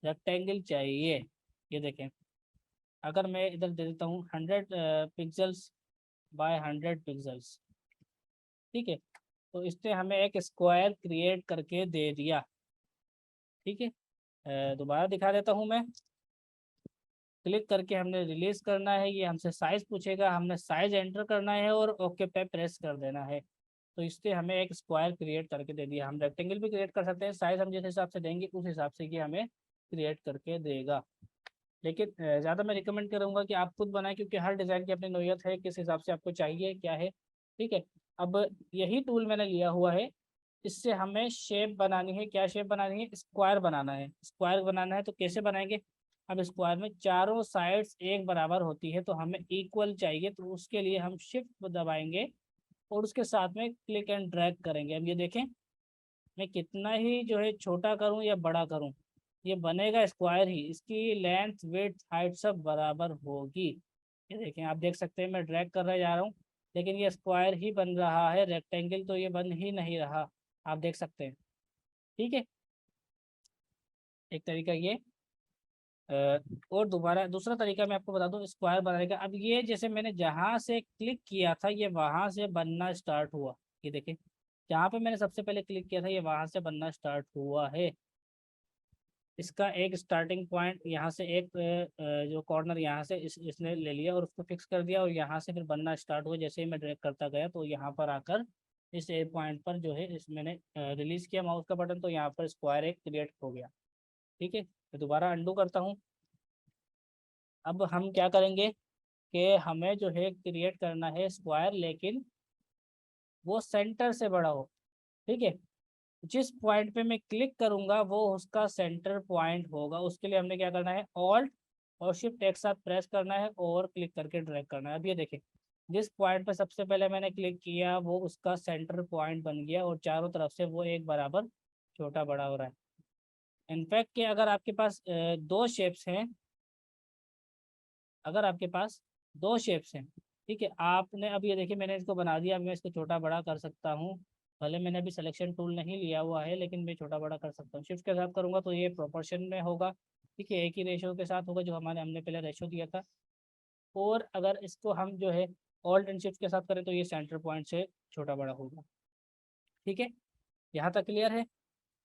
रेक्टेंगल चाहिए। ये देखें, अगर मैं इधर दे देता हूँ 100 पिक्सल्स, बाय 100 पिक्सल्स। ठीक है, तो इसने हमें एक स्क्वायर क्रिएट करके दे दिया। ठीक है, दोबारा दिखा देता हूँ मैं। क्लिक करके हमने रिलीज करना है, ये हमसे साइज पूछेगा, हमने साइज एंटर करना है और ओके पे प्रेस कर देना है। तो इससे हमें एक स्क्वायर क्रिएट करके दे दिया। हम रेक्टेंगल भी क्रिएट कर सकते हैं, साइज हम जिस हिसाब से देंगे उस हिसाब से ये हमें क्रिएट करके देगा। लेकिन ज़्यादा मैं रिकमेंड करूँगा कि आप खुद बनाएं, क्योंकि हर डिज़ाइन की अपनी नोयत है, किस हिसाब से आपको चाहिए क्या है। ठीक है, अब यही टूल मैंने लिया हुआ है, इससे हमें शेप बनानी है। क्या शेप बनानी है? स्क्वायर बनाना है। स्क्वायर बनाना है तो कैसे बनाएंगे? अब स्क्वायर में चारों साइड्स एक बराबर होती है, तो हमें इक्वल चाहिए, तो उसके लिए हम शिफ्ट दबाएंगे और उसके साथ में क्लिक एंड ड्रैग करेंगे। अब ये देखें, मैं कितना ही जो है छोटा करूं या बड़ा करूं, ये बनेगा स्क्वायर ही। इसकी लेंथ विड्थ हाइट सब बराबर होगी। ये देखें, आप देख सकते हैं मैं ड्रैग कर रहा जा रहा हूँ, लेकिन ये स्क्वायर ही बन रहा है, रेक्टेंगल तो ये बन ही नहीं रहा। आप देख सकते हैं। ठीक है, एक तरीका ये। और दोबारा दूसरा तरीका मैं आपको बता दूं स्क्वायर बनाने का। अब ये जैसे मैंने जहाँ से क्लिक किया था ये वहाँ से बनना स्टार्ट हुआ। ये देखें, जहाँ पे मैंने सबसे पहले क्लिक किया था ये वहाँ से बनना स्टार्ट हुआ है। इसका एक स्टार्टिंग पॉइंट यहाँ से, एक जो कॉर्नर यहाँ से इसने ले लिया और उसको फिक्स कर दिया, और यहाँ से फिर बनना स्टार्ट हुआ। जैसे ही मैं ड्रैग करता गया तो यहाँ पर आकर इस एक पॉइंट पर जो है इस मैंने रिलीज किया माउस का बटन, तो यहाँ पर स्क्वायर एक क्रिएट हो गया। ठीक है, तो दोबारा अंडू करता हूँ। अब हम क्या करेंगे कि हमें जो है क्रिएट करना है स्क्वायर, लेकिन वो सेंटर से बड़ा हो। ठीक है, जिस पॉइंट पे मैं क्लिक करूंगा वो उसका सेंटर पॉइंट होगा। उसके लिए हमने क्या करना है, ऑल्ट और शिफ्ट एक साथ प्रेस करना है और क्लिक करके ड्रैग करना है। अब ये देखें, जिस पॉइंट पे सबसे पहले मैंने क्लिक किया वो उसका सेंटर पॉइंट बन गया और चारों तरफ से वो एक बराबर छोटा बड़ा हो रहा है। इनफैक्ट कि अगर आपके पास दो शेप्स हैं, अगर आपके पास दो शेप्स हैं, ठीक है, आपने अब ये देखिए मैंने इसको बना दिया। अब मैं इसको छोटा बड़ा कर सकता हूँ। भले मैंने अभी सिलेक्शन टूल नहीं लिया हुआ है, लेकिन मैं छोटा बड़ा कर सकता हूँ। शिफ्ट के साथ करूँगा तो ये प्रोपोर्शन में होगा। ठीक है, एक ही रेशो के साथ होगा जो हमने पहले रेशो दिया था। और अगर इसको हम जो है ऑल्ट एंड शिफ्ट के साथ करें तो ये सेंटर पॉइंट से छोटा बड़ा होगा। ठीक है, यहाँ तक क्लियर है।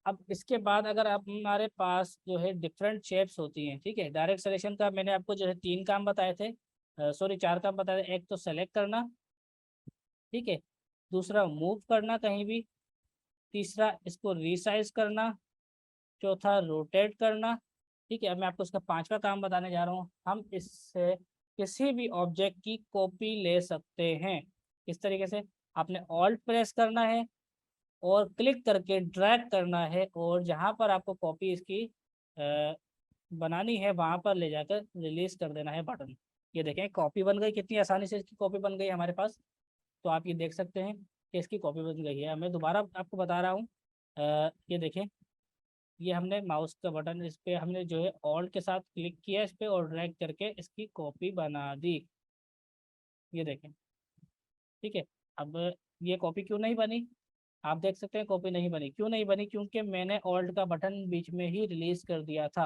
अब इसके बाद अगर आप हमारे पास जो है डिफरेंट शेप्स होती हैं। ठीक है, डायरेक्ट सिलेक्शन का मैंने आपको जो है 3 काम बताए थे, सॉरी 4 काम बताए थे। एक तो सेलेक्ट करना, ठीक है, दूसरा मूव करना कहीं भी, तीसरा इसको रिसाइज करना, चौथा रोटेट करना। ठीक है, अब मैं आपको इसका 5वां काम बताने जा रहा हूँ। हम इससे किसी भी ऑब्जेक्ट की कॉपी ले सकते हैं। किस तरीके से? आपने ऑल्ट प्रेस करना है और क्लिक करके ड्रैग करना है, और जहाँ पर आपको कॉपी इसकी बनानी है वहाँ पर ले जाकर रिलीज कर देना है बटन। ये देखें कॉपी बन गई, कितनी आसानी से इसकी कॉपी बन गई हमारे पास। तो आप ये देख सकते हैं कि इसकी कॉपी बन गई है। मैं दोबारा आपको बता रहा हूँ, ये देखें, ये हमने माउस का बटन इस पर हमने जो है ऑल्ट के साथ क्लिक किया इस पर और ड्रैग करके इसकी कॉपी बना दी। ये देखें, ठीक है। अब ये कॉपी क्यों नहीं बनी? आप देख सकते हैं कॉपी नहीं बनी। क्यों नहीं बनी? क्योंकि मैंने ऑल्ट का बटन बीच में ही रिलीज कर दिया था।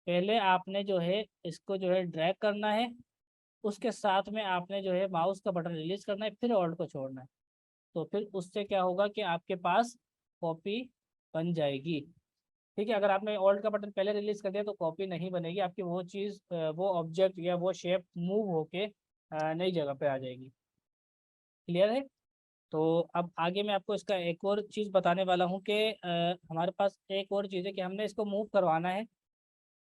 पहले आपने जो है इसको जो है ड्रैग करना है, उसके साथ में आपने जो है माउस का बटन रिलीज करना है, फिर ऑल्ट को छोड़ना है। तो फिर उससे क्या होगा कि आपके पास कॉपी बन जाएगी। ठीक है, अगर आपने ऑल्ट का बटन पहले रिलीज कर दिया तो कॉपी नहीं बनेगी आपकी। वो चीज़ वो ऑब्जेक्ट या वो शेप मूव होके नई जगह पे आ जाएगी। क्लियर है? तो अब आगे मैं आपको इसका एक और चीज़ बताने वाला हूँ कि हमारे पास एक और चीज़ है कि हमने इसको मूव करवाना है।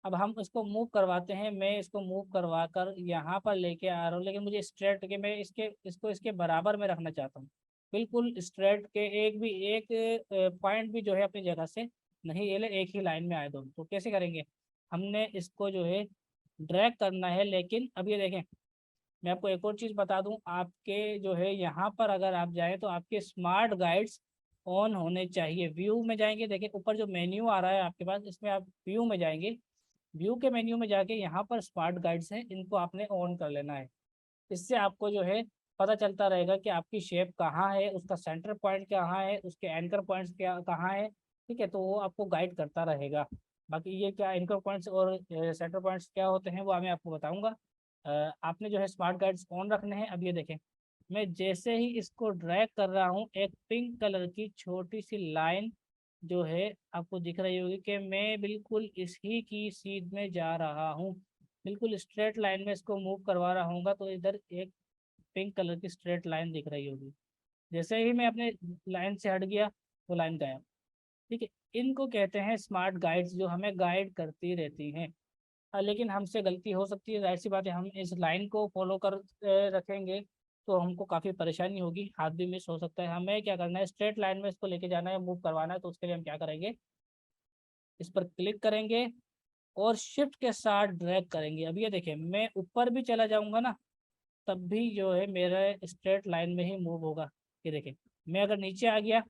अब हम इसको मूव करवाते हैं। मैं इसको मूव करवा कर यहाँ पर लेके आ रहा हूँ, लेकिन मुझे स्ट्रेट के मैं इसको इसके बराबर में रखना चाहता हूँ। बिल्कुल स्ट्रेट के एक भी एक पॉइंट भी जो है अपनी जगह से नहीं हिले, एक ही लाइन में आए दोनों। तो कैसे करेंगे? हमने इसको जो है ड्रैग करना है। लेकिन अब ये देखें, मैं आपको एक और चीज़ बता दूं, आपके जो है यहाँ पर अगर आप जाएं तो आपके स्मार्ट गाइड्स ऑन होने चाहिए। व्यू में जाएंगे, देखिए ऊपर जो मेन्यू आ रहा है आपके पास, इसमें आप व्यू में जाएंगे। व्यू के मेन्यू में जाके यहाँ पर स्मार्ट गाइड्स हैं, इनको आपने ऑन कर लेना है। इससे आपको जो है पता चलता रहेगा कि आपकी शेप कहाँ है, उसका सेंटर पॉइंट कहाँ है, उसके एंकर पॉइंट्स क्या कहाँ है। ठीक है, तो वो आपको गाइड करता रहेगा। बाकी ये क्या एंकर पॉइंट्स और सेंटर पॉइंट्स क्या होते हैं वो मैं आपको बताऊंगा। आपने जो है स्मार्ट गाइड्स ऑन रखने हैं। अब ये देखें, मैं जैसे ही इसको ड्रैग कर रहा हूँ, एक पिंक कलर की छोटी सी लाइन जो है आपको दिख रही होगी कि मैं बिल्कुल इसी की सीध में जा रहा हूँ। बिल्कुल स्ट्रेट लाइन में इसको मूव करवा रहा हूँ तो इधर एक पिंक कलर की स्ट्रेट लाइन दिख रही होगी। जैसे ही मैं अपने लाइन से हट गया वो लाइन गायब। ठीक है, इनको कहते हैं स्मार्ट गाइड्स, जो हमें गाइड करती रहती हैं। लेकिन हमसे गलती हो सकती है, जाहिर सी बात है। हम इस लाइन को फॉलो कर रखेंगे तो हमको काफ़ी परेशानी होगी, हाथ भी मिस हो सकता है। हमें क्या करना है, स्ट्रेट लाइन में इसको लेके जाना है, मूव करवाना है। तो उसके लिए हम क्या करेंगे, इस पर क्लिक करेंगे और शिफ्ट के साथ ड्रैग करेंगे। अब ये देखें, मैं ऊपर भी चला जाऊंगा ना तब भी जो है मेरा स्ट्रेट लाइन में ही मूव होगा। ये देखें, मैं अगर नीचे आ गया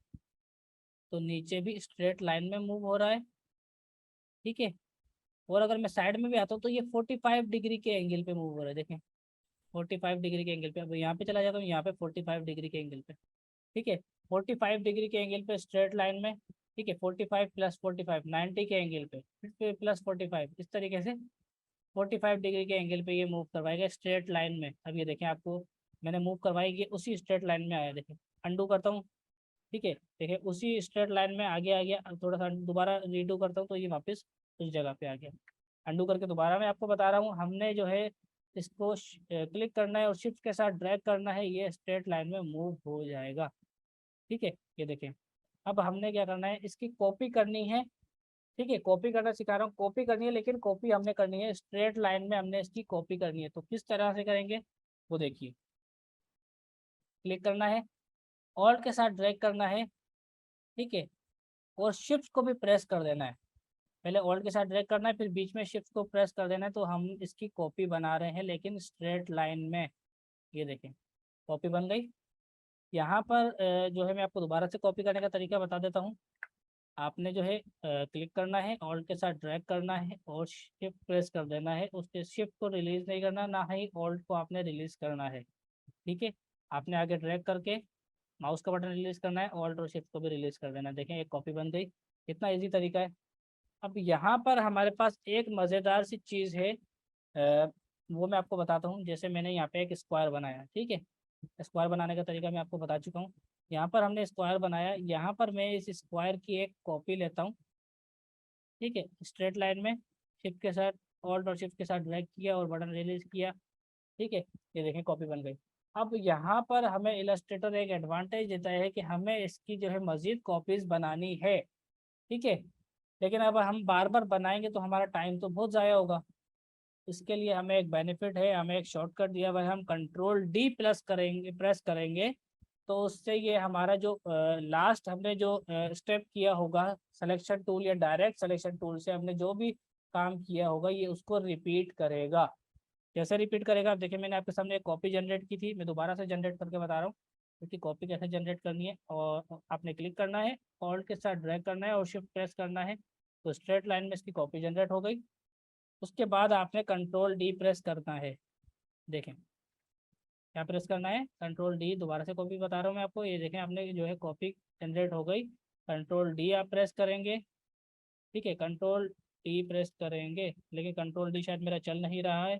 तो नीचे भी स्ट्रेट लाइन में मूव हो रहा है। ठीक है, और अगर मैं साइड में भी आता हूँ तो ये 45 डिग्री के एंगल पे मूव हो रहा है। देखें, 45 डिग्री के एंगल पे। अब यहाँ पे चला जाता हूँ, यहाँ पे 45 डिग्री के एंगल पे। ठीक है, 45 डिग्री के एंगल पे स्ट्रेट लाइन में। ठीक है, 45 प्लस 45 90 के एंगल पे, फिर प्लस 45, इस तरीके से 45 डिग्री के एंगल पे ये मूव करवाएगा स्ट्रेट लाइन में। अब ये देखें, आपको मैंने मूव करवाई, ये उसी स्ट्रेट लाइन में आया। देखें, अंडू करता हूँ। ठीक है, देखिए उसी स्ट्रेट लाइन में आगे आ गया। अब थोड़ा सा दोबारा रीडू करता हूँ तो ये वापस उस जगह पे आ गया। अंडू करके दोबारा मैं आपको बता रहा हूँ, हमने जो है इसको क्लिक करना है और शिफ्ट के साथ ड्रैग करना है, ये स्ट्रेट लाइन में मूव हो जाएगा। ठीक है, ये देखें। अब हमने क्या करना है, इसकी कॉपी करनी है। ठीक है, कॉपी करना सिखा रहा हूँ, कॉपी करनी है, लेकिन कॉपी हमने करनी है स्ट्रेट लाइन में, हमने इसकी कॉपी करनी है। तो किस तरह से करेंगे वो देखिए, क्लिक करना है, ऑल्ट के साथ ड्रैग करना है। ठीक है, और शिफ्ट को भी प्रेस कर देना है। पहले ऑल्ट के साथ ड्रैग करना है, फिर बीच में शिफ्ट को प्रेस कर देना है। तो हम इसकी कॉपी बना रहे हैं लेकिन स्ट्रेट लाइन में। ये देखें, कॉपी बन गई। यहाँ पर जो है मैं आपको दोबारा से कॉपी करने का तरीका बता देता हूँ। आपने जो है क्लिक करना है, ऑल्ट के साथ ड्रैग करना है और शिफ्ट प्रेस कर देना है। उसके शिफ्ट को रिलीज नहीं करना, ना ही ऑल्ट को आपने रिलीज करना है। ठीक है, आपने आगे ड्रैग करके माउस का बटन रिलीज करना है, ऑल्ट और शिफ्ट को भी रिलीज कर देना है। देखें, एक कॉपी बन गई। कितना इजी तरीका है। अब यहाँ पर हमारे पास एक मज़ेदार सी चीज़ है, वो मैं आपको बताता हूँ। जैसे मैंने यहाँ पे एक स्क्वायर बनाया। ठीक है, स्क्वायर बनाने का तरीका मैं आपको बता चुका हूँ। यहाँ पर हमने स्क्वायर बनाया, यहाँ पर मैं इस स्क्वायर की एक कॉपी लेता हूँ। ठीक है, स्ट्रेट लाइन में शिफ्ट के साथ, ऑल्ट और शिफ्ट के साथ ड्रैग किया और बटन रिलीज किया। ठीक है, ये देखें कॉपी बन गई। अब यहाँ पर हमें इलस्ट्रेटर एक एडवांटेज देता है कि हमें इसकी जो है मज़ीद कॉपीज़ बनानी है। ठीक है, लेकिन अब हम बार बार बनाएंगे तो हमारा टाइम तो बहुत ज़ाया होगा। इसके लिए हमें एक बेनिफिट है, हमें एक शॉर्टकट दिया हुआ है। हम कंट्रोल डी प्लस करेंगे, प्रेस करेंगे तो उससे ये हमारा जो लास्ट हमने जो स्टेप किया होगा सिलेक्शन टूल या डायरेक्ट सिलेक्शन टूल से हमने जो भी काम किया होगा ये उसको रिपीट करेगा। कैसे रिपीट करेगा, आप देखिए, मैंने आपके सामने एक कॉपी जनरेट की थी, मैं दोबारा से जनरेट करके बता रहा हूँ उसकी कॉपी कैसे जनरेट करनी है। और आपने क्लिक करना है, ऑल्ट के साथ ड्रैग करना है और शिफ्ट प्रेस करना है तो स्ट्रेट लाइन में इसकी कॉपी जनरेट हो गई। उसके बाद आपने कंट्रोल डी प्रेस करना है। देखें, क्या प्रेस करना है, कंट्रोल डी। दोबारा से कॉपी बता रहा हूँ मैं आपको, ये देखें आपने जो है कॉपी जनरेट हो गई। कंट्रोल डी आप प्रेस करेंगे। ठीक है, कंट्रोल डी प्रेस करेंगे, लेकिन कंट्रोल डी शायद मेरा चल नहीं रहा है।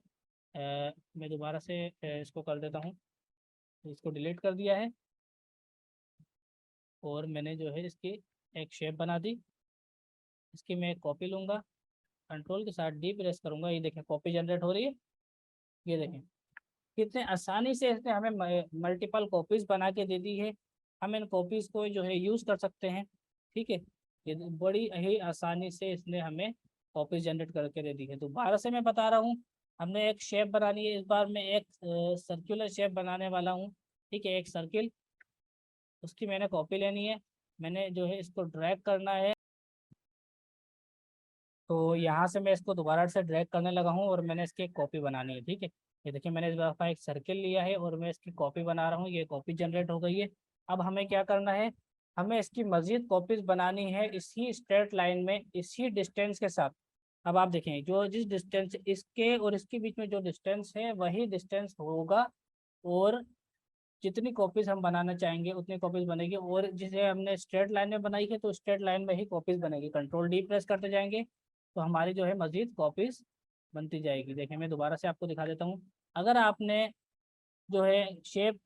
मैं दोबारा से इसको कर देता हूँ। इसको डिलीट कर दिया है और मैंने जो है इसकी एक शेप बना दी। इसकी मैं एक कॉपी लूँगा, कंट्रोल के साथ डी प्रेस करूँगा, ये देखें कॉपी जनरेट हो रही है। ये देखें कितने आसानी से इसने हमें मल्टीपल कॉपीज़ बना के दे दी है। हम इन कॉपीज़ को जो है यूज़ कर सकते हैं। ठीक है, ये बड़ी ही आसानी से इसने हमें कॉपीज़ जनरेट करके दे दी है। दोबारा से मैं बता रहा हूँ, हमने एक शेप बनानी है। इस बार मैं एक सर्कुलर शेप बनाने वाला हूँ। ठीक है, एक सर्किल, उसकी मैंने कॉपी लेनी है। मैंने जो है इसको ड्रैग करना है। तो यहाँ से मैं इसको दोबारा से ड्रैग करने लगा हूँ और मैंने इसकी एक कॉपी बनानी है। ठीक है, ये देखिए मैंने इस दफ़ा एक सर्किल लिया है और मैं इसकी कॉपी बना रहा हूँ। ये कॉपी जनरेट हो गई है। अब हमें क्या करना है, हमें इसकी मज़ीद कॉपीज़ बनानी है इसी स्ट्रेट लाइन में, इसी डिस्टेंस के साथ। अब आप देखें, जो जिस डिस्टेंस इसके और इसके बीच में जो डिस्टेंस है वही डिस्टेंस होगा। और जितनी कॉपीज़ हम बनाना चाहेंगे उतनी कॉपीज़ बनेगी। और जिसे हमने स्ट्रेट लाइन में बनाई है तो स्ट्रेट लाइन में ही कॉपीज़ बनेगी। कंट्रोल डी प्रेस करते जाएंगे तो हमारी जो है मज़ीद कॉपीज़ बनती जाएगी। देखें, मैं दोबारा से आपको दिखा देता हूँ। अगर आपने जो है शेप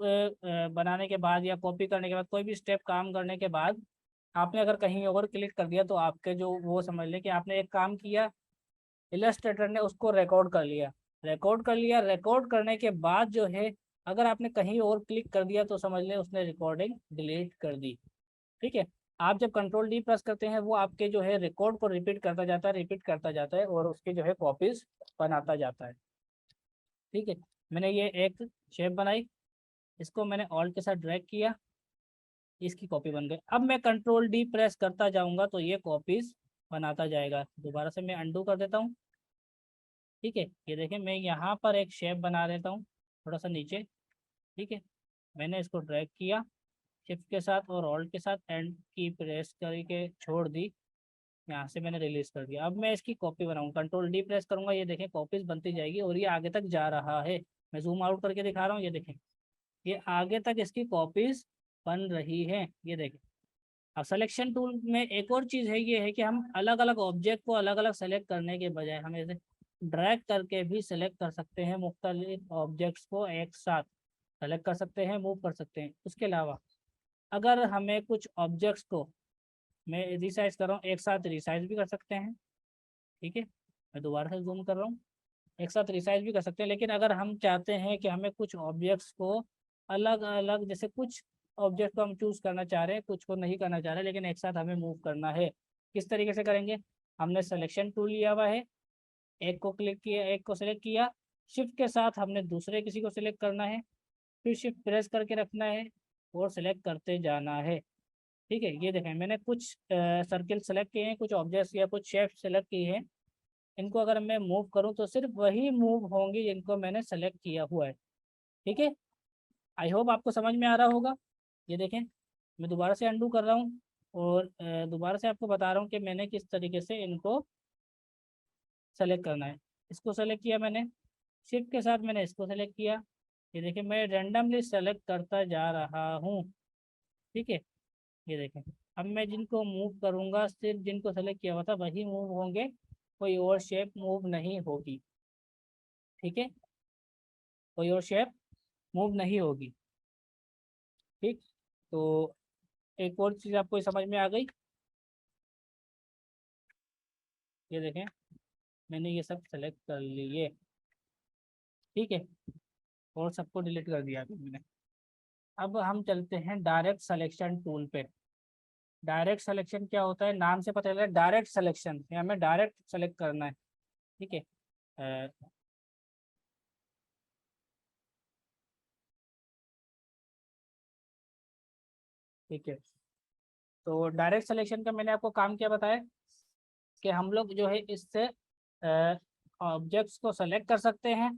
बनाने के बाद या कॉपी करने के बाद, कोई भी स्टेप काम करने के बाद आपने अगर कहीं और क्लिक कर दिया तो आपके जो वो समझ लें कि आपने एक काम किया, इलस्ट्रेटर ने उसको रिकॉर्ड कर लिया। रिकॉर्ड करने के बाद जो है अगर आपने कहीं और क्लिक कर दिया तो समझ लें उसने रिकॉर्डिंग डिलीट कर दी। ठीक है। आप जब कंट्रोल डी प्रेस करते हैं वो आपके जो है रिकॉर्ड को रिपीट करता जाता है और उसकी जो है कॉपीज बनाता जाता है। ठीक है। मैंने ये एक शेप बनाई, इसको मैंने ऑल्ट के साथ ड्रैग किया, इसकी कॉपी बन गई। अब मैं कंट्रोल डी प्रेस करता जाऊंगा तो ये कॉपीज बनाता जाएगा। दोबारा से मैं अंडू कर देता हूँ। ठीक है। ये देखें, मैं यहाँ पर एक शेप बना देता हूँ थोड़ा सा नीचे। ठीक है। मैंने इसको ड्रैग किया शिफ्ट के साथ और ऑल्ट के साथ, एंड की प्रेस करके छोड़ दी। यहाँ से मैंने रिलीज कर दिया। अब मैं इसकी कॉपी बनाऊंगा, कंट्रोल डी प्रेस करूंगा, ये देखें कॉपीज बनती जाएगी और ये आगे तक जा रहा है। मैं जूम आउट करके दिखा रहा हूँ, ये देखें ये आगे तक इसकी कॉपीज बन रही है। ये देखें। अब सिलेक्शन टूल में एक और चीज़ है, ये है कि हम अलग अलग ऑब्जेक्ट को अलग अलग सेलेक्ट करने के बजाय हम ऐसे ड्रैग करके भी सिलेक्ट कर सकते हैं। मुख्तलिफ ऑब्जेक्ट्स को एक साथ सेलेक्ट कर सकते हैं, मूव कर सकते हैं। उसके अलावा अगर हमें कुछ ऑब्जेक्ट्स को मैं रिसाइज कर रहा हूँ, एक साथ रिसाइज भी कर सकते हैं। ठीक है। मैं दोबारा से जूम कर रहा हूँ, एक साथ रिसाइज भी कर सकते हैं। लेकिन अगर हम चाहते हैं कि हमें कुछ ऑब्जेक्ट्स को अलग अलग, जैसे कुछ ऑब्जेक्ट को हम चूज करना चाह रहे हैं, कुछ को नहीं करना चाह रहे, लेकिन एक साथ हमें मूव करना है, किस तरीके से करेंगे? हमने सिलेक्शन टूल लिया हुआ है, एक को क्लिक किया, एक को सिलेक्ट किया, शिफ्ट के साथ हमने दूसरे किसी को सिलेक्ट करना है, फिर शिफ्ट प्रेस करके रखना है और सिलेक्ट करते जाना है। ठीक है। ये देखें मैंने कुछ सर्किल सेलेक्ट किए हैं, कुछ ऑब्जेक्ट्स या कुछ शेप सेलेक्ट किए हैं। इनको अगर मैं मूव करूं तो सिर्फ वही मूव होंगे जिनको मैंने सेलेक्ट किया हुआ है। ठीक है। आई होप आपको समझ में आ रहा होगा। ये देखें, मैं दोबारा से अंडू कर रहा हूँ और दोबारा से आपको बता रहा हूँ कि मैंने किस तरीके से इनको सेलेक्ट करना है। इसको सेलेक्ट किया मैंने, शिफ्ट के साथ मैंने इसको सेलेक्ट किया। ये देखिए मैं रेंडमली सेलेक्ट करता जा रहा हूँ। ठीक है। ये देखें, अब मैं जिनको मूव करूँगा सिर्फ जिनको सेलेक्ट किया हुआ था वही मूव होंगे, कोई और शेप मूव नहीं होगी। ठीक है। कोई और शेप मूव नहीं होगी। ठीक। तो एक और चीज़ आपको समझ में आ गई। ये देखें मैंने ये सब सेलेक्ट कर लिए। ठीक है। और सबको डिलीट कर दिया अभी मैंने। अब हम चलते हैं डायरेक्ट सिलेक्शन टूल पे। डायरेक्ट सिलेक्शन क्या होता है? नाम से पता चल रहा है डायरेक्ट सिलेक्शन, हमें डायरेक्ट सेलेक्ट करना है। ठीक है। अ, ठीक है। तो डायरेक्ट सिलेक्शन का मैंने आपको काम क्या बताया कि हम लोग जो है इससे ऑब्जेक्ट्स को सेलेक्ट कर सकते हैं,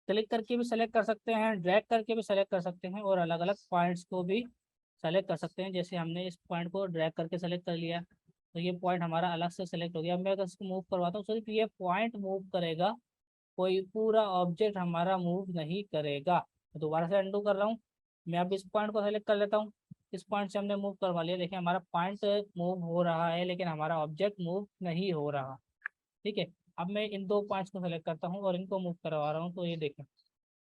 क्लिक करके भी सेलेक्ट कर सकते हैं, ड्रैग करके भी सेलेक्ट कर सकते हैं और अलग अलग पॉइंट्स को भी सेलेक्ट कर सकते हैं। जैसे हमने इस पॉइंट को ड्रैग करके सेलेक्ट कर लिया तो ये पॉइंट हमारा अलग से सेलेक्ट हो गया। अब मैं अगर इसको मूव करवाता हूँ सिर्फ ये पॉइंट मूव करेगा, कोई पूरा ऑब्जेक्ट हमारा मूव नहीं करेगा। तो दोबारा से अंडू कर रहा हूँ, मैं अब इस पॉइंट को सेलेक्ट कर लेता हूँ। इस पॉइंट से हमने मूव करवा लिया, देखिए हमारा पॉइंट मूव हो रहा है लेकिन हमारा ऑब्जेक्ट मूव नहीं हो रहा। ठीक है। अब मैं इन दो पॉइंट्स को सेलेक्ट करता हूँ और इनको मूव करवा रहा हूँ तो ये देखें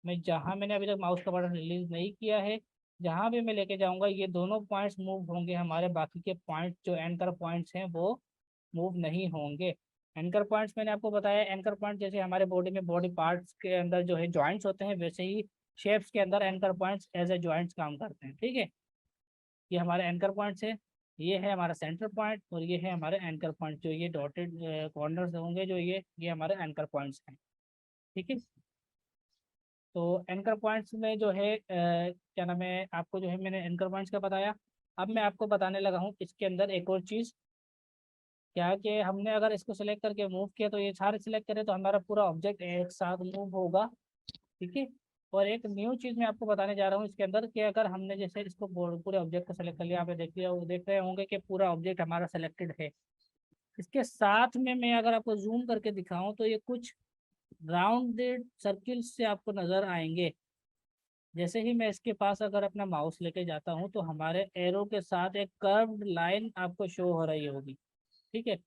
मैं जहाँ मैंने अभी तक माउस का बटन रिलीज नहीं किया है, जहाँ भी मैं लेके जाऊंगा ये दोनों पॉइंट्स मूव होंगे, हमारे बाकी के पॉइंट्स जो एंकर पॉइंट्स हैं वो मूव नहीं होंगे। एंकर पॉइंट्स मैंने आपको बताया, एंकर पॉइंट जैसे हमारे बॉडी में बॉडी पार्ट्स के अंदर जो है जॉइंट्स होते हैं वैसे ही शेप्स के अंदर anchor points as a joints काम करते हैं। ठीक है। ये हमारे एंकर पॉइंट्स है, ये है हमारा सेंटर पॉइंट और ये है हमारे एंकर पॉइंट जो ये डॉटेड कॉर्नर्स होंगे, जो ये हमारे एंकर पॉइंट्स हैं। ठीक है। तो एंकर पॉइंट्स में जो है क्या नाम है, आपको जो है मैंने एंकर पॉइंट्स का बताया। अब मैं आपको बताने लगा हूँ इसके अंदर एक और चीज़, क्या कि हमने अगर इसको सिलेक्ट करके मूव किया तो ये सारे सिलेक्ट करें तो हमारा पूरा ऑब्जेक्ट एक साथ मूव होगा। ठीक है। और एक न्यू चीज़ मैं आपको बताने जा रहा हूँ इसके अंदर कि अगर हमने जैसे इसको पूरे ऑब्जेक्ट को सेलेक्ट कर लिया, आप देख लिया देख रहे होंगे कि पूरा ऑब्जेक्ट हमारा सेलेक्टेड है। इसके साथ में मैं अगर आपको जूम करके दिखाऊं तो ये कुछ राउंडेड सर्किल्स से आपको नजर आएंगे। जैसे ही मैं इसके पास अगर अपना माउस लेके जाता हूँ तो हमारे एरो के साथ एक कर्व्ड लाइन आपको शो हो रही होगी। ठीक है।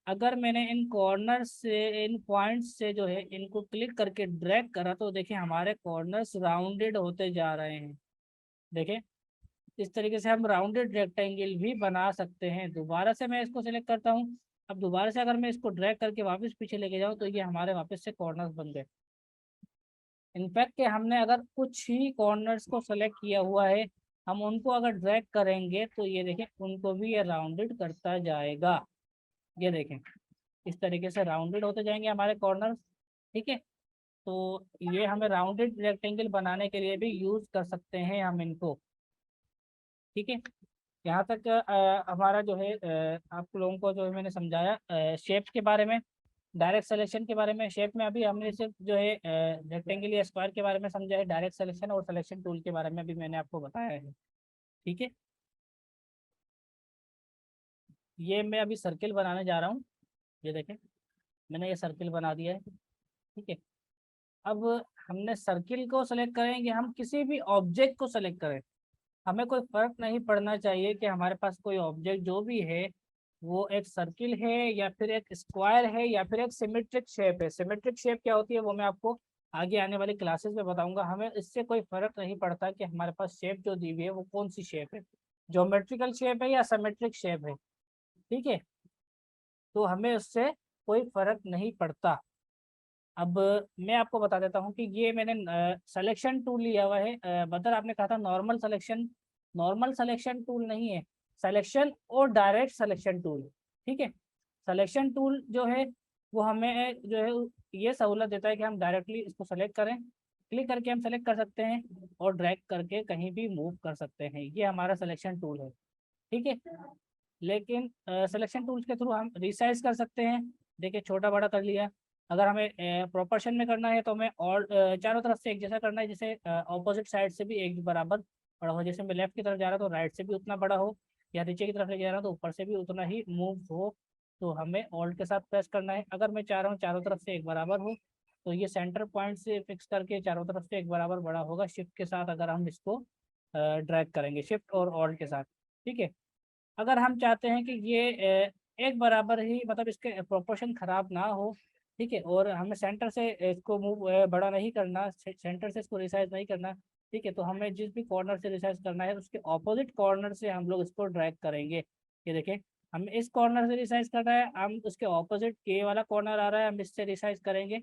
अगर मैंने इन कॉर्नर से, इन पॉइंट्स से जो है इनको क्लिक करके ड्रैग करा तो देखिए हमारे कॉर्नर्स राउंडेड होते जा रहे हैं। देखें, इस तरीके से हम राउंडेड रेक्टेंगल भी बना सकते हैं। दोबारा से मैं इसको सिलेक्ट करता हूँ। अब दोबारा से अगर मैं इसको ड्रैग करके वापस पीछे लेके जाऊँ तो ये हमारे वापस से कॉर्नर्स बन गए। इनफैक्ट कि हमने अगर कुछ ही कॉर्नर्स को सेलेक्ट किया हुआ है, हम उनको अगर ड्रैग करेंगे तो ये देखें उनको भी ये राउंडेड करता जाएगा। ये देखें, इस तरीके से राउंडेड होते जाएंगे हमारे कॉर्नर्स। ठीक है, तो ये हमें राउंडेड रेक्टेंगल बनाने के लिए भी यूज कर सकते हैं हम इनको। ठीक है, यहाँ तक हमारा जो है आप लोगों को जो है मैंने समझाया शेप के बारे में, डायरेक्ट सिलेक्शन के बारे में। शेप में अभी हमने सिर्फ जो है रेक्टेंगल या स्क्वायर के बारे में समझा है। डायरेक्ट सिलेक्शन और सिलेक्शन टूल के बारे में भी मैंने आपको बताया है। ठीक है, ये मैं अभी सर्किल बनाने जा रहा हूँ। ये देखें, मैंने ये सर्किल बना दिया है। ठीक है, अब हमने सर्किल को सेलेक्ट करेंगे, हम किसी भी ऑब्जेक्ट को सेलेक्ट करें, हमें कोई फर्क नहीं पड़ना चाहिए कि हमारे पास कोई ऑब्जेक्ट जो भी है वो एक सर्किल है या फिर एक स्क्वायर है या फिर एक सिमेट्रिक शेप है। सिमेट्रिक शेप क्या होती है वो मैं आपको आगे आने वाली क्लासेस में बताऊंगा। हमें इससे कोई फर्क नहीं पड़ता कि हमारे पास शेप जो दी हुई है वो कौन सी शेप है, ज्योमेट्रिकल शेप है या सिमेट्रिक शेप है। ठीक है, तो हमें उससे कोई फर्क नहीं पड़ता। अब मैं आपको बता देता हूँ कि ये मैंने सिलेक्शन टूल लिया हुआ है। बदर आपने कहा था normal selection, normal selection tool नहीं है, सिलेक्शन और डायरेक्ट सिलेक्शन टूल। ठीक है, सिलेक्शन टूल जो है वो हमें जो है ये सहूलत देता है कि हम डायरेक्टली इसको सेलेक्ट करें, क्लिक करके हम सेलेक्ट कर सकते हैं और ड्रैग करके कहीं भी मूव कर सकते हैं। ये हमारा सिलेक्शन टूल है। ठीक है, लेकिन सिलेक्शन टूल्स के थ्रू हम रिसाइज कर सकते हैं। देखिए, छोटा बड़ा कर लिया। अगर हमें प्रोपोर्शन में करना है तो हमें और चारों तरफ से एक जैसा करना है, जैसे ऑपोजिट साइड से भी एक बराबर बड़ा हो। जैसे मैं लेफ्ट की तरफ जा रहा हूँ तो राइट से भी उतना बड़ा हो, या नीचे की तरफ ले जा रहा हूँ तो ऊपर से भी उतना ही मूव हो। तो हमें ऑल्ट के साथ प्रेस करना है। अगर मैं चाह रहा हूँ चारों तरफ से एक बराबर हो तो ये सेंटर पॉइंट से फिक्स करके चारों तरफ से एक बराबर बड़ा होगा शिफ्ट के साथ, अगर हम इसको ड्रैग करेंगे शिफ्ट और ऑल्ट के साथ। ठीक है, अगर हम चाहते हैं कि ये एक बराबर ही, मतलब इसके प्रोपोर्शन खराब ना हो, ठीक है, और हमें सेंटर से इसको मूव बड़ा नहीं करना, सेंटर से इसको रिसाइज नहीं करना, ठीक है, तो हमें जिस भी कॉर्नर से रिसाइज करना है उसके ऑपोजिट कॉर्नर से हम लोग इसको ड्रैग करेंगे। ये देखें, हमें इस कॉर्नर से रिसाइज करना है, हम उसके ऑपोजिट के वाला कॉर्नर आ रहा है, हम इससे रिसाइज करेंगे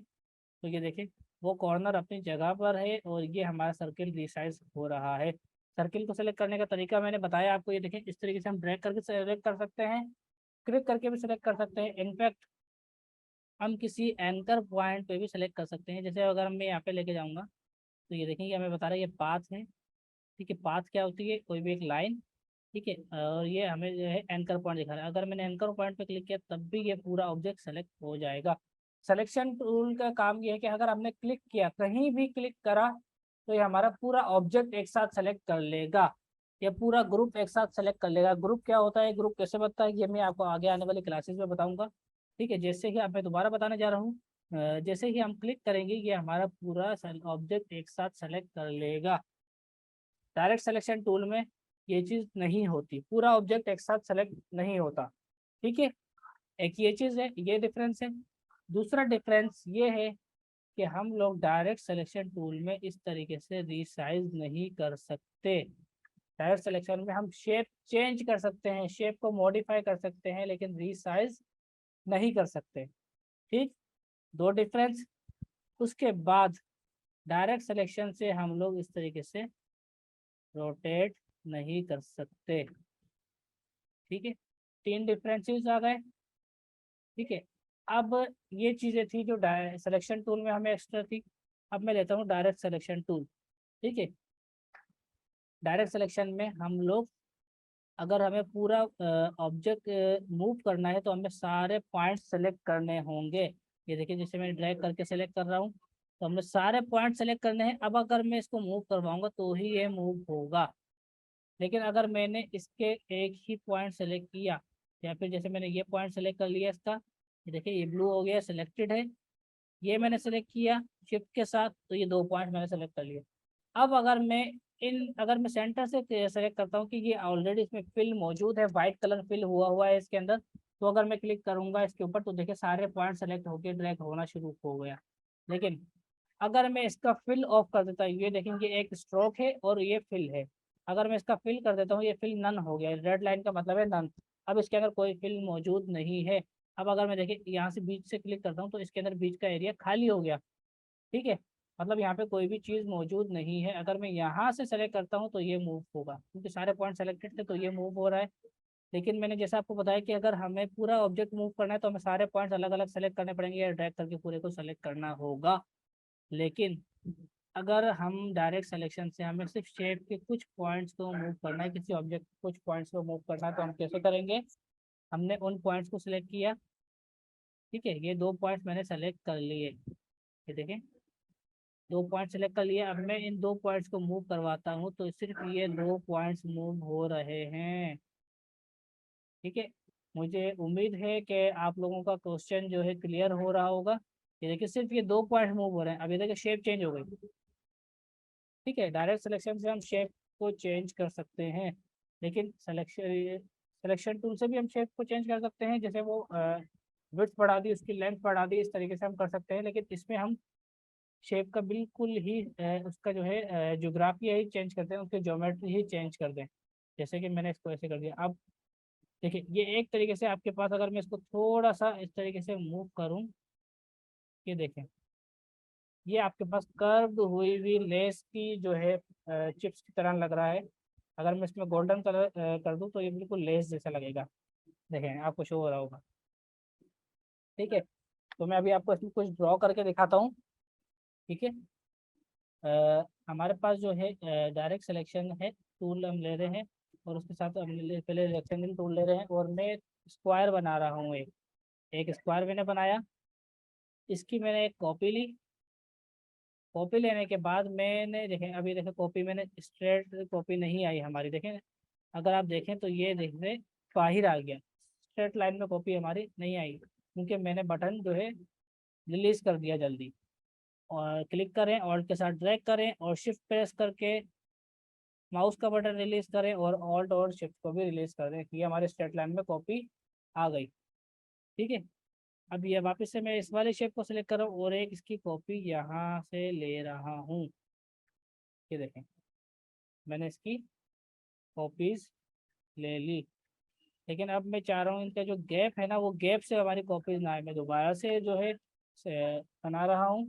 तो ये देखें वो कॉर्नर अपनी जगह पर है और ये हमारा सर्किल रिसाइज हो रहा है। सर्किल को सेलेक्ट करने का तरीका मैंने बताया आपको। ये देखें, इस तरीके से हम ड्रैग करके सेलेक्ट कर सकते हैं, क्लिक करके भी सेलेक्ट कर सकते हैं। इनफैक्ट हम किसी एंकर पॉइंट पे भी सेलेक्ट कर सकते हैं। जैसे अगर मैं यहाँ पे लेके जाऊँगा तो ये देखेंगे हमें बता रहा है ये पाथ है। ठीक है, पाथ क्या होती है, कोई भी एक लाइन। ठीक है, और ये हमें जो है एंकर पॉइंट दिखा रहा है। अगर मैंने एंकर पॉइंट पे क्लिक किया तब भी ये पूरा ऑब्जेक्ट सेलेक्ट हो जाएगा। सिलेक्शन टूल का काम ये है कि अगर हमने क्लिक किया, कहीं भी क्लिक करा, तो ये हमारा पूरा ऑब्जेक्ट एक साथ सेलेक्ट कर लेगा, ये पूरा ग्रुप एक साथ सेलेक्ट कर लेगा। ग्रुप क्या होता है, ग्रुप कैसे बनता है, ये मैं आपको आगे आने वाली क्लासेस में बताऊंगा। ठीक है, जैसे ही अब मैं दोबारा बताने जा रहा हूँ, जैसे ही हम क्लिक करेंगे ये हमारा पूरा ऑब्जेक्ट एक साथ सेलेक्ट कर लेगा। डायरेक्ट सिलेक्शन टूल में ये चीज़ नहीं होती, पूरा ऑब्जेक्ट एक साथ सेलेक्ट नहीं होता। ठीक है, एक ये चीज़ है, ये डिफरेंस है। दूसरा डिफरेंस ये है कि हम लोग डायरेक्ट सिलेक्शन टूल में इस तरीके से रिसाइज नहीं कर सकते। डायरेक्ट सिलेक्शन में हम शेप चेंज कर सकते हैं, शेप को मॉडिफाई कर सकते हैं, लेकिन रिसाइज नहीं कर सकते। ठीक, दो डिफरेंस। उसके बाद डायरेक्ट सिलेक्शन से हम लोग इस तरीके से रोटेट नहीं कर सकते। ठीक है, तीन डिफरेंसेस आ गए। ठीक है, अब ये चीज़ें थी जो सिलेक्शन टूल में हमें एक्स्ट्रा थी। अब मैं लेता हूँ डायरेक्ट सिलेक्शन टूल। ठीक है, डायरेक्ट सिलेक्शन में हम लोग, अगर हमें पूरा ऑब्जेक्ट मूव करना है तो हमें सारे पॉइंट्स सेलेक्ट करने होंगे। ये देखिए, जैसे मैं ड्रैग करके सेलेक्ट कर रहा हूँ तो हमें सारे पॉइंट सेलेक्ट करने हैं। अब अगर मैं इसको मूव करवाऊंगा तो ही ये मूव होगा, लेकिन अगर मैंने इसके एक ही पॉइंट सेलेक्ट किया, या फिर जैसे मैंने ये पॉइंट सेलेक्ट कर लिया इसका, ये देखिए ये ब्लू हो गया, सिलेक्टेड है, ये मैंने सेलेक्ट किया शिफ्ट के साथ तो ये दो पॉइंट मैंने सेलेक्ट कर लिया। अब अगर मैं इन अगर मैं सेंटर से सेलेक्ट करता हूँ कि ये ऑलरेडी इसमें फिल मौजूद है, वाइट कलर फिल हुआ है इसके अंदर, तो अगर मैं क्लिक करूंगा इसके ऊपर तो देखिए सारे पॉइंट सेलेक्ट होकर ड्रैग होना शुरू हो गया। लेकिन अगर मैं इसका फिल ऑफ कर देता हूँ, ये देखेंगे एक स्ट्रोक है और ये फिल है, अगर मैं इसका फिल कर देता हूँ ये फिल नन हो गया, रेड लाइन का मतलब है नन। अब इसके अंदर कोई फिल मौजूद नहीं है। अब अगर मैं देखिए यहाँ से बीच से क्लिक करता हूँ तो इसके अंदर बीच का एरिया खाली हो गया। ठीक है, मतलब यहाँ पे कोई भी चीज़ मौजूद नहीं है। अगर मैं यहाँ से सेलेक्ट करता हूँ तो ये मूव होगा, क्योंकि सारे पॉइंट सेलेक्टेड थे तो ये मूव हो रहा है। लेकिन मैंने जैसा आपको बताया कि अगर हमें पूरा ऑब्जेक्ट मूव करना है तो हमें सारे पॉइंट्स अलग अलग सेलेक्ट करने पड़ेंगे या ड्रैग करके पूरे को सेलेक्ट करना होगा। लेकिन अगर हम डायरेक्ट सिलेक्शन से हमें सिर्फ शेप के कुछ पॉइंट्स को मूव करना है, किसी ऑब्जेक्ट कुछ पॉइंट्स को मूव करना है, तो हम कैसे करेंगे? हमने उन पॉइंट्स को सिलेक्ट किया। ठीक है, ये दो पॉइंट्स मैंने सेलेक्ट कर लिए, ये देखें दो पॉइंट सेलेक्ट कर लिए। अब मैं इन दो पॉइंट्स को मूव करवाता हूँ तो सिर्फ ये दो पॉइंट्स मूव हो रहे हैं। ठीक है, मुझे उम्मीद है कि आप लोगों का क्वेश्चन जो है क्लियर हो रहा होगा। ये देखिए सिर्फ ये दो पॉइंट मूव हो रहे हैं। अभी देखिए शेप चेंज हो गई। ठीक है, डायरेक्ट सिलेक्शन से हम शेप को चेंज कर सकते हैं, लेकिन सिलेक्शन टूल से भी हम शेप को चेंज कर सकते हैं। जैसे वो विड्थ बढ़ा दी, उसकी लेंथ बढ़ा दी, इस तरीके से हम कर सकते हैं। लेकिन इसमें हम शेप का बिल्कुल ही उसका जो है जोग्राफी ही चेंज करते हैं, उसकी ज्योमेट्री ही चेंज कर दें। जैसे कि मैंने इसको ऐसे कर दिया। अब देखिए ये एक तरीके से आपके पास, अगर मैं इसको थोड़ा सा इस तरीके से मूव करूं, ये देखें ये आपके पास कर्व्ड हुई हुई लेस की जो है चिप्स की तरह लग रहा है। अगर मैं इसमें गोल्डन कलर कर दूं तो ये बिल्कुल लेस जैसा लगेगा। देखें आपको शो हो रहा होगा। ठीक है, तो मैं अभी आपको इसमें कुछ ड्रॉ करके दिखाता हूँ। ठीक है, हमारे पास जो है डायरेक्ट सिलेक्शन है, टूल हम ले रहे हैं और उसके साथ हम पहले रेक्टेंगल टूल ले रहे हैं और मैं स्क्वायर बना रहा हूँ। एक एक स्क्वायर मैंने बनाया, इसकी मैंने एक कॉपी ली। कॉपी लेने के बाद मैंने देखें, अभी देखें कॉपी मैंने स्ट्रेट कॉपी नहीं आई हमारी। देखें अगर आप देखें तो ये देखने बाहर आ गया, स्ट्रेट लाइन में कॉपी हमारी नहीं आई, क्योंकि मैंने बटन जो है रिलीज कर दिया जल्दी। और क्लिक करें, ऑल्ट के साथ ड्रैग करें और शिफ्ट प्रेस करके माउस का बटन रिलीज करें और ऑल्ट और शिफ्ट को भी रिलीज कर दें, ये हमारे स्ट्रेट लाइन में कॉपी आ गई। ठीक है, अब ये वापस से मैं इस वाले शेप को सिलेक्ट कर रहा हूँ और एक इसकी कॉपी यहाँ से ले रहा हूँ। ये देखें मैंने इसकी कॉपीज ले ली। लेकिन अब मैं चाह रहा हूँ इनका जो गैप है ना, वो गैप से हमारी कॉपीज ना आए। मैं दोबारा से जो है बना रहा हूँ।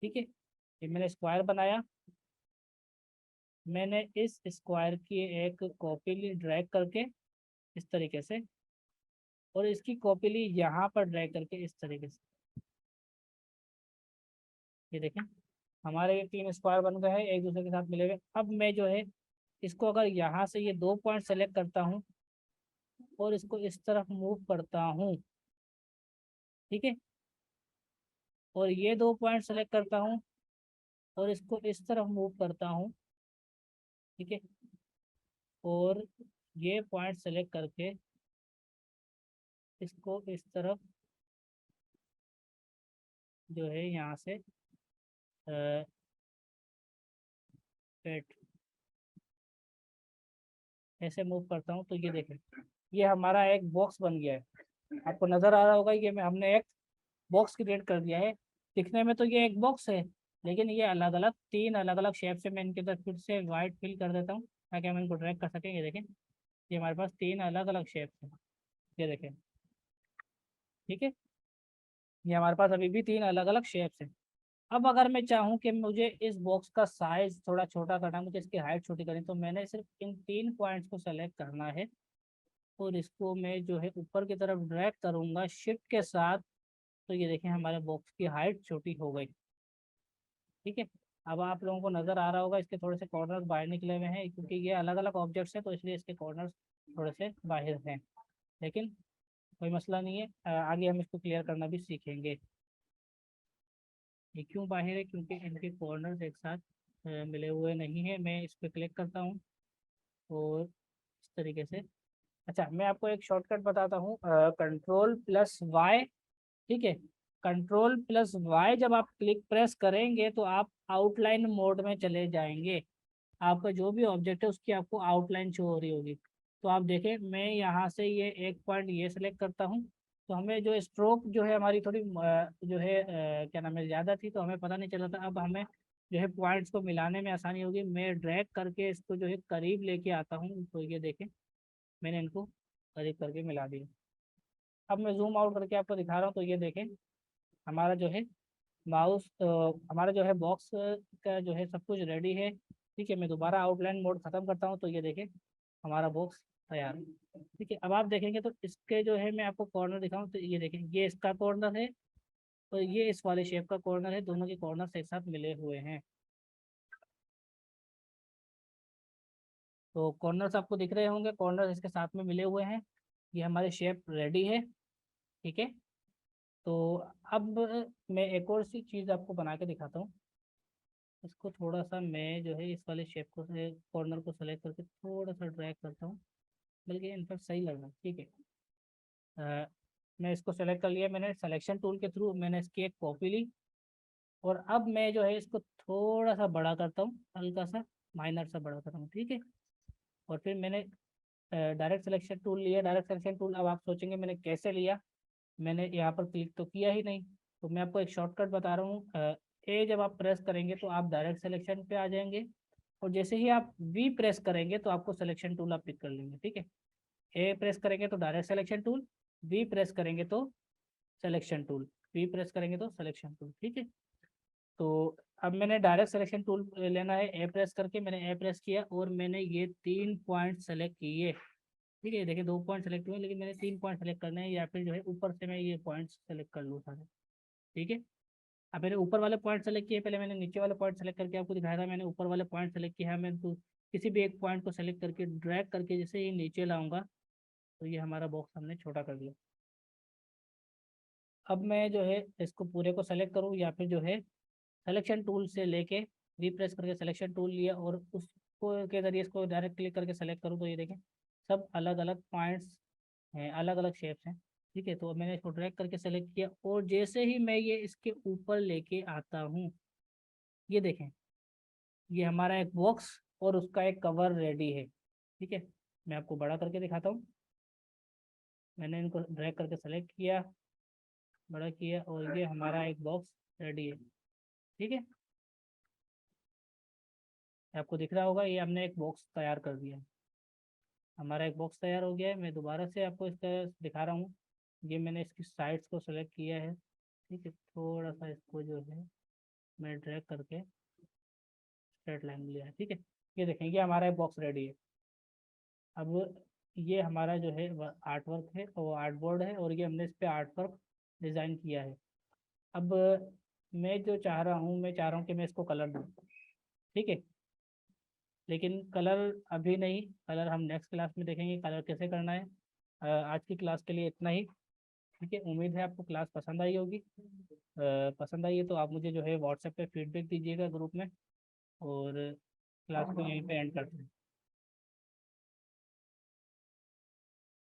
ठीक है, ये मैंने स्क्वायर बनाया, मैंने इस स्क्वायर की एक कॉपी ली ड्रैग करके इस तरीके से, और इसकी कॉपी ली यहाँ पर ड्रैग करके इस तरीके से। ये देखें हमारे ये तीन स्क्वायर बन गए हैं, एक दूसरे के साथ मिले हुए। अब मैं जो है इसको अगर यहाँ से ये दो पॉइंट सेलेक्ट करता हूँ और इसको इस तरफ मूव करता हूँ। ठीक है, और ये दो पॉइंट सेलेक्ट करता हूँ और इसको इस तरफ मूव करता हूँ। ठीक है, और ये पॉइंट सेलेक्ट करके इसको इस तरफ जो है यहाँ से पेट ऐसे मूव करता हूँ तो ये देखें ये हमारा एक बॉक्स बन गया है। आपको नज़र आ रहा होगा कि हमने एक बॉक्स क्रिएट कर दिया है। दिखने में तो ये एक बॉक्स है, लेकिन ये अलग अलग तीन अलग अलग शेप से मैं इनके अंदर फिर से वाइट फिल कर देता हूँ ताकि हम इनको ड्रैग कर सकें। ये देखें ये हमारे पास तीन अलग अलग शेप हैं। ये देखें, ठीक है, ये हमारे पास अभी भी तीन अलग अलग शेप्स हैं। अब अगर मैं चाहूँ कि मुझे इस बॉक्स का साइज थोड़ा छोटा करना है, मुझे इसकी हाइट छोटी करनी, तो मैंने सिर्फ इन तीन पॉइंट्स को सेलेक्ट करना है और इसको मैं जो है ऊपर की तरफ ड्रैग करूँगा शिफ्ट के साथ। तो ये देखें हमारे बॉक्स की हाइट छोटी हो गई। ठीक है, अब आप लोगों को नज़र आ रहा होगा इसके थोड़े से कॉर्नर्स बाहर निकले हुए हैं, क्योंकि ये अलग अलग ऑब्जेक्ट्स हैं तो इसलिए इसके कॉर्नर्स थोड़े से बाहर हैं। लेकिन कोई मसला नहीं है, आगे हम इसको क्लियर करना भी सीखेंगे। ये क्यों बाहर है? क्योंकि इनके कॉर्नर्स एक साथ मिले हुए नहीं है। मैं इस पर क्लिक करता हूँ और इस तरीके से। अच्छा, मैं आपको एक शॉर्टकट बताता हूँ, कंट्रोल+Y। ठीक है, कंट्रोल+Y जब आप क्लिक प्रेस करेंगे तो आप आउटलाइन मोड में चले जाएंगे। आपका जो भी ऑब्जेक्ट है उसकी आपको आउटलाइन शो हो रही होगी। तो आप देखें, मैं यहाँ से ये एक पॉइंट ये सेलेक्ट करता हूँ, तो हमें जो स्ट्रोक जो है हमारी थोड़ी जो है क्या नाम है ज़्यादा थी, तो हमें पता नहीं चला था। अब हमें जो है पॉइंट्स को मिलाने में आसानी होगी। मैं ड्रैग करके इसको जो है करीब लेके आता हूँ, तो ये देखें मैंने इनको करीब करके मिला दिया। अब मैं जूम आउट करके आपको दिखा रहा हूँ, तो ये देखें हमारा जो है माउस हमारा जो है बॉक्स का जो है सब कुछ रेडी है। ठीक है, मैं दोबारा आउटलाइन मोड खत्म करता हूँ, तो ये देखें हमारा बॉक्स तैयार है। ठीक है, अब आप देखेंगे तो इसके जो है मैं आपको कॉर्नर दिखाऊं, तो ये देखें ये इसका कॉर्नर है और ये इस वाले शेप का कॉर्नर है, दोनों के कॉर्नर एक साथ मिले हुए हैं। तो कॉर्नर्स आपको दिख रहे होंगे, कॉर्नर इसके साथ में मिले हुए हैं। ये हमारे शेप रेडी है। ठीक है, तो अब मैं एक और सी चीज़ आपको बना के दिखाता हूँ। इसको थोड़ा सा मैं जो है इस वाले शेप को कॉर्नर को सेलेक्ट करके थोड़ा सा ड्रैग करता हूँ, बल्कि इनफैक्ट सही लग रहा है। ठीक है, मैं इसको सेलेक्ट कर लिया, मैंने सिलेक्शन टूल के थ्रू मैंने इसकी एक कॉपी ली, और अब मैं जो है इसको थोड़ा सा बड़ा करता हूँ, हल्का सा माइनर सा बड़ा करता हूँ। ठीक है, और फिर मैंने डायरेक्ट सिलेक्शन टूल लिया। डायरेक्ट सिलेक्शन टूल, अब आप सोचेंगे मैंने कैसे लिया, मैंने यहाँ पर क्लिक तो किया ही नहीं। तो मैं आपको एक शॉर्टकट बता रहा हूँ। ए जब आप प्रेस करेंगे तो आप डायरेक्ट सिलेक्शन पे आ जाएंगे, और जैसे ही आप वी प्रेस करेंगे तो आपको सिलेक्शन टूल आप पिक कर लेंगे। ठीक है, ए प्रेस करेंगे तो direct selection tool, V press करेंगे तो सिलेक्शन टूल, वी प्रेस करेंगे तो सिलेक्शन टूल। ठीक है, तो अब मैंने डायरेक्ट सिलेक्शन टूल लेना है, ए प्रेस करके मैंने ए प्रेस किया और मैंने ये 3 पॉइंट सेलेक्ट किए। ठीक है, देखिए 2 पॉइंट सेलेक्ट हुए, लेकिन मैंने 3 पॉइंट सेलेक्ट करने हैं, या फिर जो है ऊपर से मैं ये पॉइंट सेलेक्ट कर लूँ सारे। ठीक है, अब मैंने ऊपर वाले पॉइंट सेलेक्ट किए, पहले मैंने नीचे वाले पॉइंट सेलेक्ट करके आपको दिखाया था। मैंने ऊपर वाले पॉइंट सेलेक्ट किया है, मैं तो किसी भी एक पॉइंट को सेलेक्ट करके ड्रैग करके जैसे ही नीचे लाऊंगा, तो ये हमारा बॉक्स हमने छोटा कर दिया। अब मैं जो है इसको पूरे को सेलेक्ट करूँ, या फिर जो है सिलेक्शन टूल से लेके रिप्रेस करके सिलेक्शन टूल लिया और उसको के जरिए इसको डायरेक्ट क्लिक करके सेलेक्ट करूँ, तो ये देखें सब अलग अलग पॉइंट्स हैं, अलग अलग शेप्स हैं। ठीक है, तो मैंने इसको ड्रैग करके सेलेक्ट किया, और जैसे ही मैं ये इसके ऊपर लेके आता हूँ, ये देखें ये हमारा एक बॉक्स और उसका एक कवर रेडी है। ठीक है, मैं आपको बड़ा करके दिखाता हूँ। मैंने इनको ड्रैग करके सेलेक्ट किया, बड़ा किया, और ये हमारा एक बॉक्स रेडी है। ठीक है, आपको दिख रहा होगा ये हमने एक बॉक्स तैयार कर दिया। हमारा एक बॉक्स तैयार हो गया है। मैं दोबारा से आपको इसका दिखा रहा हूँ। ये मैंने इसकी साइड्स को सेलेक्ट किया है। ठीक है, थोड़ा सा इसको जो है मैं ड्रैग करके स्ट्रेट लाइन लिया है। ठीक है, ये देखेंगे हमारा एक बॉक्स रेडी है। अब ये हमारा जो है आर्ट वर्क है और आर्ट बोर्ड है, और ये हमने इस पर आर्ट वर्क डिज़ाइन किया है। अब मैं जो चाह रहा हूँ, मैं चाह रहा हूँ कि मैं इसको कलर दूँ। ठीक है, लेकिन कलर अभी नहीं, कलर हम नेक्स्ट क्लास में देखेंगे कलर कैसे करना है। आज की क्लास के लिए इतना ही। ठीक है, उम्मीद है आपको क्लास पसंद आई होगी। पसंद आई है तो आप मुझे जो है व्हाट्सएप पे फीडबैक दीजिएगा ग्रुप में, और क्लास को यहीं पे एंड करते हैं।